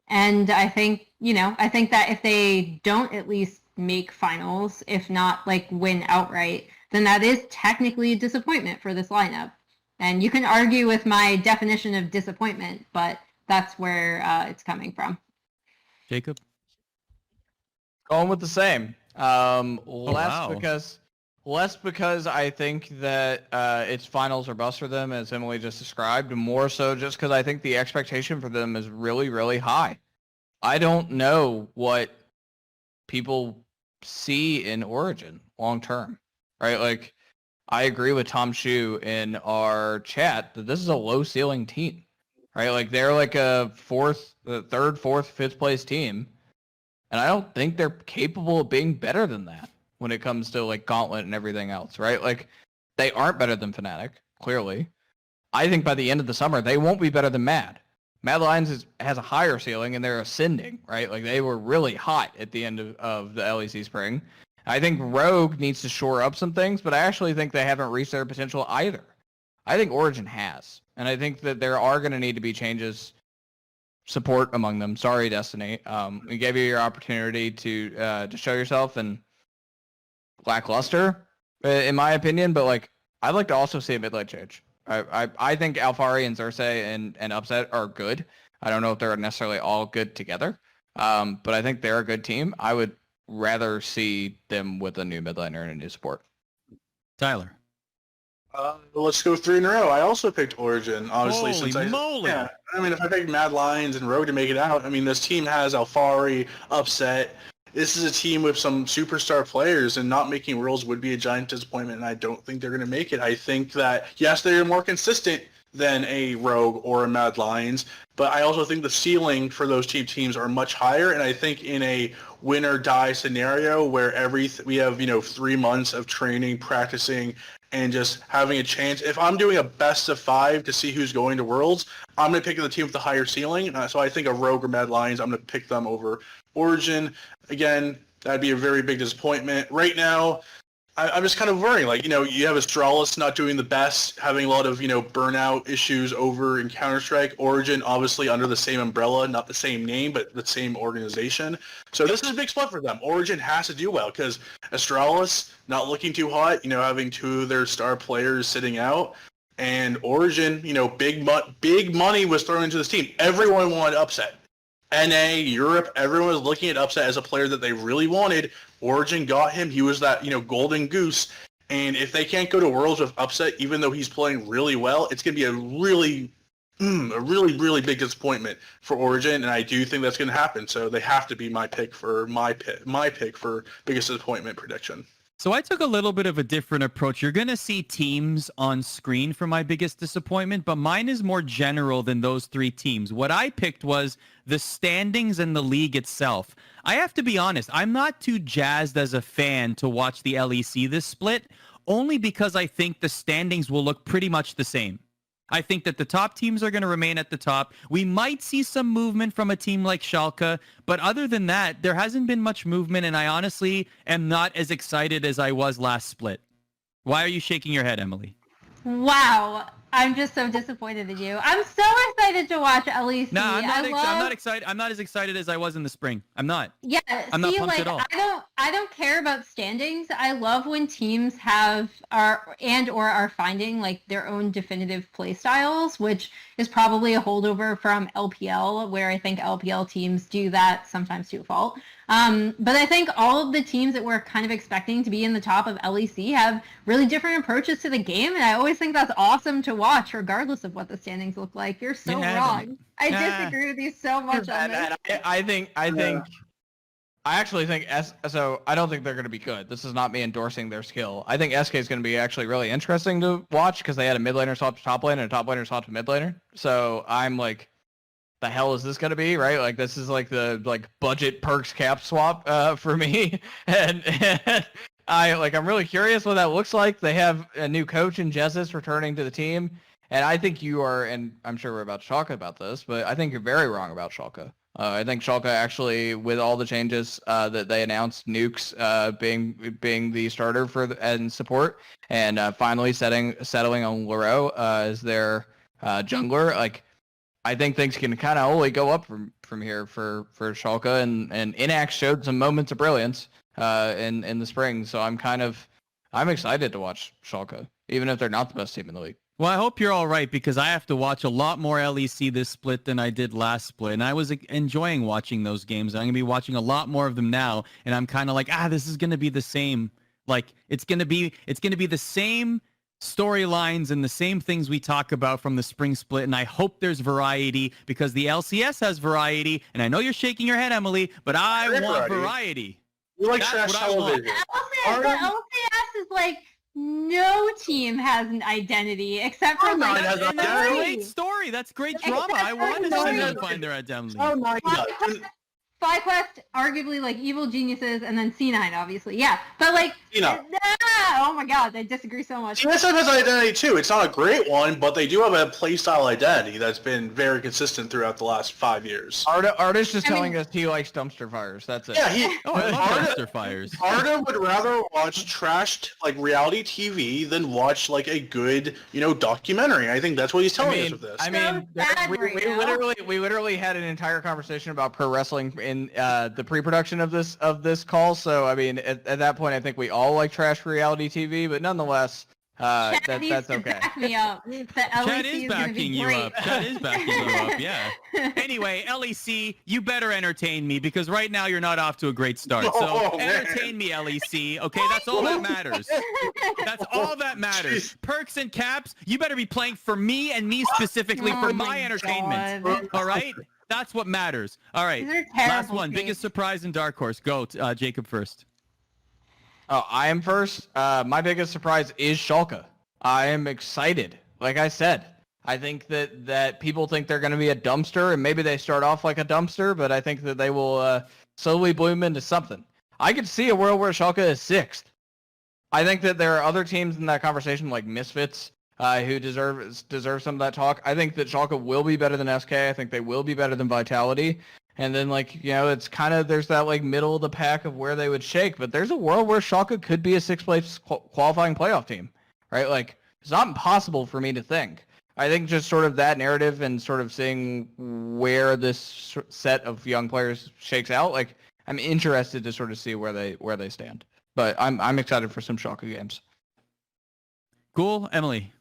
And I think that if they don't at least make finals, if not like win outright, then that is technically a disappointment for this lineup. And you can argue with my definition of disappointment, but that's where it's coming from. Jacob? Going with the same. Less because I think that it's finals or bust for them, as Emily just described, and more so just because I think the expectation for them is really, really high. I don't know what people see in Origin long term, right? Like, I agree with Tom Shu in our chat that this is a low ceiling team, right? Like, they're like a third, fourth, fifth place team, and I don't think they're capable of being better than that when it comes to like Gauntlet and everything else, right? Like, they aren't better than Fnatic, clearly. I think by the end of the summer, they won't be better than Mad. Mad Lions has a higher ceiling, and they're ascending, right? Like, they were really hot at the end of the LEC spring. I think Rogue needs to shore up some things, but I actually think they haven't reached their potential either. I think Origin has, and I think that there are going to need to be changes, support among them. Sorry, Destiny. We gave you your opportunity to show yourself, and lackluster, in my opinion. But like, I'd like to also see a mid-lane change. I think Alfari and Xerxes and Upset are good. I don't know if they're necessarily all good together, but I think they're a good team. I would rather see them with a new mid laner and a new support. Tyler. Let's go 3 in a row. I also picked Origin, obviously. Holy moly! Yeah, I mean, if I picked Mad Lions and Rogue to make it out, I mean, this team has Alfari, Upset. This is a team with some superstar players, and not making Worlds would be a giant disappointment, and I don't think they're going to make it. I think that, yes, they're more consistent than a Rogue or a Mad Lions, but I also think the ceiling for those teams are much higher, and I think in a win or die scenario where we have 3 months of training, practicing, and just having a chance. If I'm doing a best of 5 to see who's going to Worlds, I'm going to pick the team with the higher ceiling. So I think a Rogue or Mad Lions, I'm going to pick them over Origin. Again, that'd be a very big disappointment. Right now, I'm just kind of worrying. Like, you have Astralis not doing the best, having a lot of, burnout issues over in Counter-Strike. Origin, obviously, under the same umbrella, not the same name, but the same organization. So this is a big split for them. Origin has to do well because Astralis not looking too hot, having 2 of their star players sitting out. And Origin, big money was thrown into this team. Everyone wanted Upset. NA, Europe, everyone was looking at Upset as a player that they really wanted. Origin got him. He was that, golden goose. And if they can't go to Worlds with Upset, even though he's playing really well, it's going to be a really, really big disappointment for Origin. And I do think that's going to happen. So they have to be my pick for biggest disappointment prediction. So I took a little bit of a different approach. You're going to see teams on screen for my biggest disappointment, but mine is more general than those 3 teams. What I picked was the standings and the league itself. I have to be honest, I'm not too jazzed as a fan to watch the LEC this split, only because I think the standings will look pretty much the same. I think that the top teams are going to remain at the top. We might see some movement from a team like Schalke, but other than that, there hasn't been much movement, and I honestly am not as excited as I was last split. Why are you shaking your head, Emily? Wow. I'm just so disappointed in you. I'm so excited to watch LEC. No, I'm not excited. I'm not as excited as I was in the spring. I'm not. Yeah, I'm not pumped at all. I don't care about standings. I love when teams are finding like their own definitive play styles, which is probably a holdover from LPL, where I think LPL teams do that sometimes to a fault. But I think all of the teams that we're kind of expecting to be in the top of LEC have really different approaches to the game, and I always think that's awesome to watch, regardless of what the standings look like. You're so wrong. I disagree with you so much on this. I actually think so I don't think they're going to be good. This is not me endorsing their skill. I think SK is going to be actually really interesting to watch because they had a mid laner swap to top lane and a top laner swap to mid laner. So I'm like, the hell is this going to be, right? Like, this is like the budget perks cap swap for me. and I'm really curious what that looks like. They have a new coach in Jesus returning to the team. And I think you are, and I'm sure we're about to talk about this, but I think you're very wrong about Schalke. I think Schalke actually, with all the changes that they announced, Nukes being the starter and support, and finally settling on Leroux as their jungler, like, I think things can kind of only go up from here for Schalke, and Inax showed some moments of brilliance in the spring, so I'm excited to watch Schalke, even if they're not the best team in the league. Well, I hope you're all right, because I have to watch a lot more LEC this split than I did last split, and I was enjoying watching those games. I'm going to be watching a lot more of them now, and I'm kind of like, this is going to be the same. Like, it's going to be the same storylines and the same things we talk about from the spring split, and I hope there's variety, because the LCS has variety, and I know you're shaking your head, Emily, but I want variety. You like trash television. The LCS is like, no team has an identity except for like. That's a great story. That's great drama. I want to see them find their identity. Oh my god. FlyQuest, arguably like evil geniuses, and then C9, obviously. Yeah, but like, oh my god, I disagree so much. TSM has an identity too. It's not a great one, but they do have a playstyle identity that's been very consistent throughout the last 5 years. Arda's just telling us he likes dumpster fires. That's it. Yeah, I love dumpster fires. Arda would rather watch trashed like reality TV than watch like a good, documentary. I think that's what he's telling us with this. I mean, we literally had an entire conversation about pro wrestling in the pre-production of this call. So I mean, at that point, I think we all like trash reality TV, but nonetheless, Chad needs that's to okay. back me up. The Chad LEC is is gonna backing be you great. up. Chad is backing you up, yeah. Anyway, LEC, you better entertain me because right now you're not off to a great start. So Oh, man. entertain me, LEC. Okay, that's all that matters. That's all that matters. Perks and caps, you better be playing for me and me specifically for Oh my my entertainment. God. All right? That's what matters. All right. These are Last terrible one. teams. Biggest surprise in Dark Horse. Go, Jacob first. Oh, I am first. My biggest surprise is Schalke. I am excited. Like I said, I think that people think they're going to be a dumpster, and maybe they start off like a dumpster, but I think that they will slowly bloom into something. I could see a world where Schalke is 6th. I think that there are other teams in that conversation, like Misfits, who deserve some of that talk. I think that Schalke will be better than SK. I think they will be better than Vitality. And then, it's kind of, there's that, middle of the pack of where they would shake. But there's a world where Schalke could be a 6th-place qualifying playoff team, right? It's not impossible for me to think. I think just sort of that narrative and sort of seeing where this set of young players shakes out, I'm interested to sort of see where they stand. But I'm excited for some Schalke games. Cool. Emily.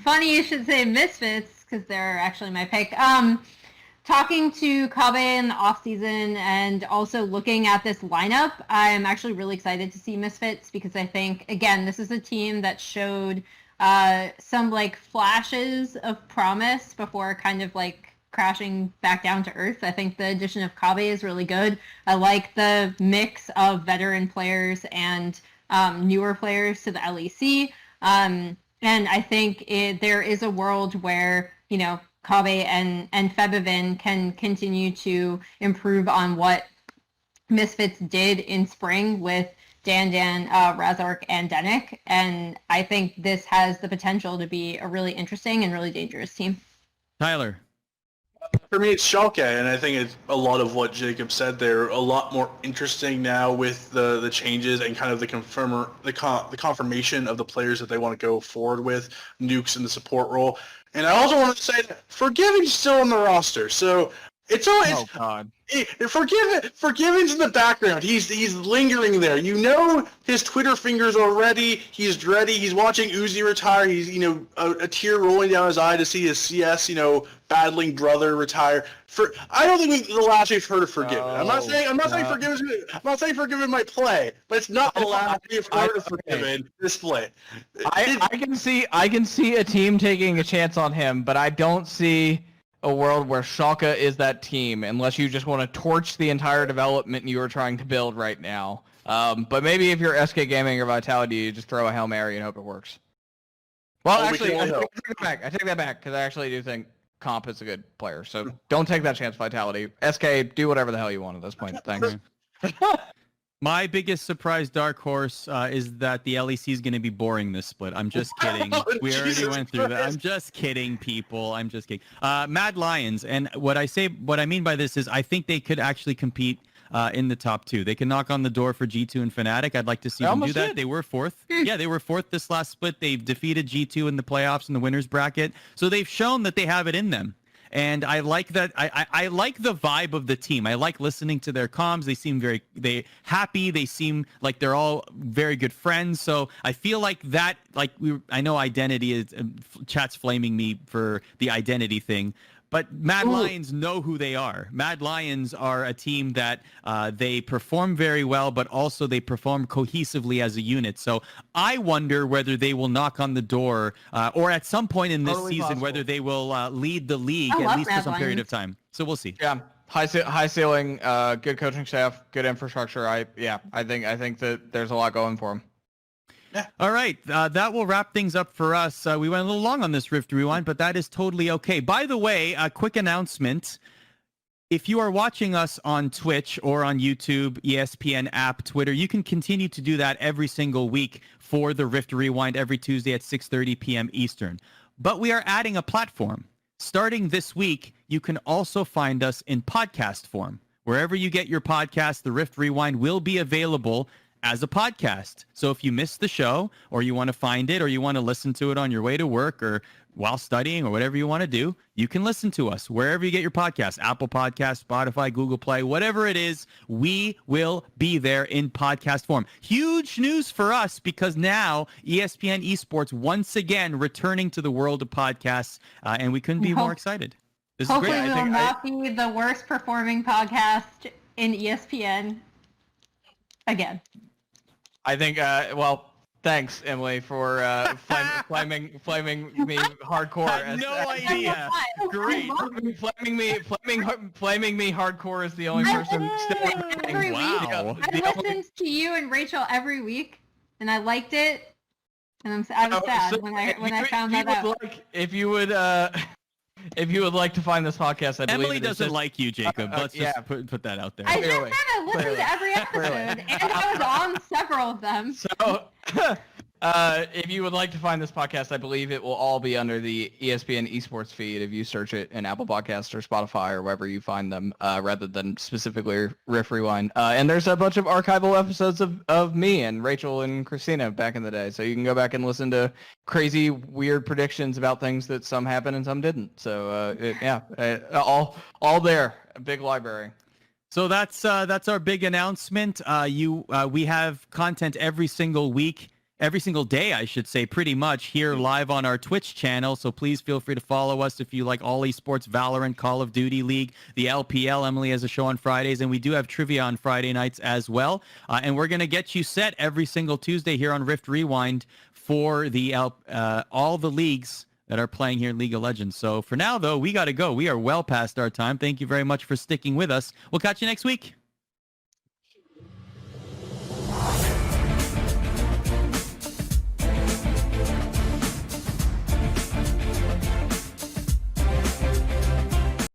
Funny you should say Misfits because they're actually my pick. Talking to Kabe in the offseason and also looking at this lineup, I'm actually really excited to see Misfits because I think, again, this is a team that showed some flashes of promise before kind of crashing back down to earth. I think the addition of Kabe is really good. I like the mix of veteran players and newer players to the LEC. And I think there is a world where, Kabe and Febivin can continue to improve on what Misfits did in spring with Dan, Razork, and Denik. And I think this has the potential to be a really interesting and really dangerous team. Tyler. For me, it's Schalke, and I think it's a lot of what Jacob said there. A lot more interesting now with the changes and kind of the confirmation of the players that they want to go forward with. Nukes in the support role, and I also want to say that Forgiven's still on the roster, so it's always. Oh God. Forgiven's in the background. He's lingering there. His Twitter fingers already. He's ready. He's watching Uzi retire. He's a tear rolling down his eye to see his CS battling brother retire. I don't think the last we've heard of Forgiven. I'm not saying Forgiven might play, but it's not the last we've heard of Forgiven this play. I can see a team taking a chance on him, but I don't see a world where Schalke is that team unless you just want to torch the entire development you are trying to build right now. But maybe if you're SK Gaming or Vitality, you just throw a Hail Mary and hope it works. Well, actually, I take that back because I actually do think Comp is a good player. So don't take that chance, Vitality. SK, do whatever the hell you want at this point. Thanks. My biggest surprise dark horse is that the LEC is going to be boring this split. I'm just kidding. We already went through that. I'm just kidding, people. I'm just kidding. Mad Lions, and what I mean by this is I think they could actually compete in the top 2. They can knock on the door for G2 and Fnatic. I'd like to see them do that. They were 4th. Yeah, they were 4th this last split. They've defeated G2 in the playoffs in the winners bracket. So they've shown that they have it in them. And I like that. I like the vibe of the team. I like listening to their comms. They seem they happy. They seem like they're all very good friends. So I feel like that, I know identity is, chat's flaming me for the identity thing, but Mad Lions know who they are. Mad Lions are a team that they perform very well, but also they perform cohesively as a unit. So I wonder whether they will knock on the door or at some point in this season, possible. Whether they will lead the league at least for some period of time. So we'll see. Yeah. High ceiling, good coaching staff, good infrastructure. I think that there's a lot going for them. Yeah. All right. That will wrap things up for us. We went a little long on this Rift Rewind, but that is totally okay. By the way, a quick announcement. If you are watching us on Twitch or on YouTube, ESPN app, Twitter, you can continue to do that every single week for the Rift Rewind every Tuesday at 6:30 p.m. Eastern. But we are adding a platform. Starting this week, you can also find us in podcast form. Wherever you get your podcast, the Rift Rewind will be available as a podcast. So if you missed the show or you want to find it or you want to listen to it on your way to work or while studying or whatever you want to do, you can listen to us wherever you get your podcasts, Apple Podcasts, Spotify, Google Play, whatever it is, we will be there in podcast form. Huge news for us because now ESPN Esports once again returning to the world of podcasts, and we couldn't be more excited. This is Hopefully great. we will not be the worst performing podcast in ESPN again. I think, well, thanks, Emily, for flaming me hardcore. I had no idea. Great. Flaming me hardcore is the only person still. Every Wow. week. I listened to you and Rachel every week, and I liked it. And I was sad when I found that out. If you would like to find this podcast, I believe Emily doesn't like you, Jacob. Let's just put that out there. I just Clearly. kind of listened to every episode, and I was on several of them. So, if you would like to find this podcast, I believe it will all be under the ESPN Esports feed if you search it in Apple Podcasts or Spotify or wherever you find them, rather than specifically Riff Rewind. And there's a bunch of archival episodes of me and Rachel and Christina back in the day, so you can go back and listen to crazy, weird predictions about things that some happened and some didn't. So, all there, a big library. So that's our big announcement. We have content every single week. Every single day, I should say, pretty much here live on our Twitch channel. So please feel free to follow us if you like all esports, Valorant, Call of Duty League, the LPL. Emily has a show on Fridays, and we do have trivia on Friday nights as well. And we're going to get you set every single Tuesday here on Rift Rewind for the all the leagues that are playing here in League of Legends. So for now, though, we got to go. We are well past our time. Thank you very much for sticking with us. We'll catch you next week.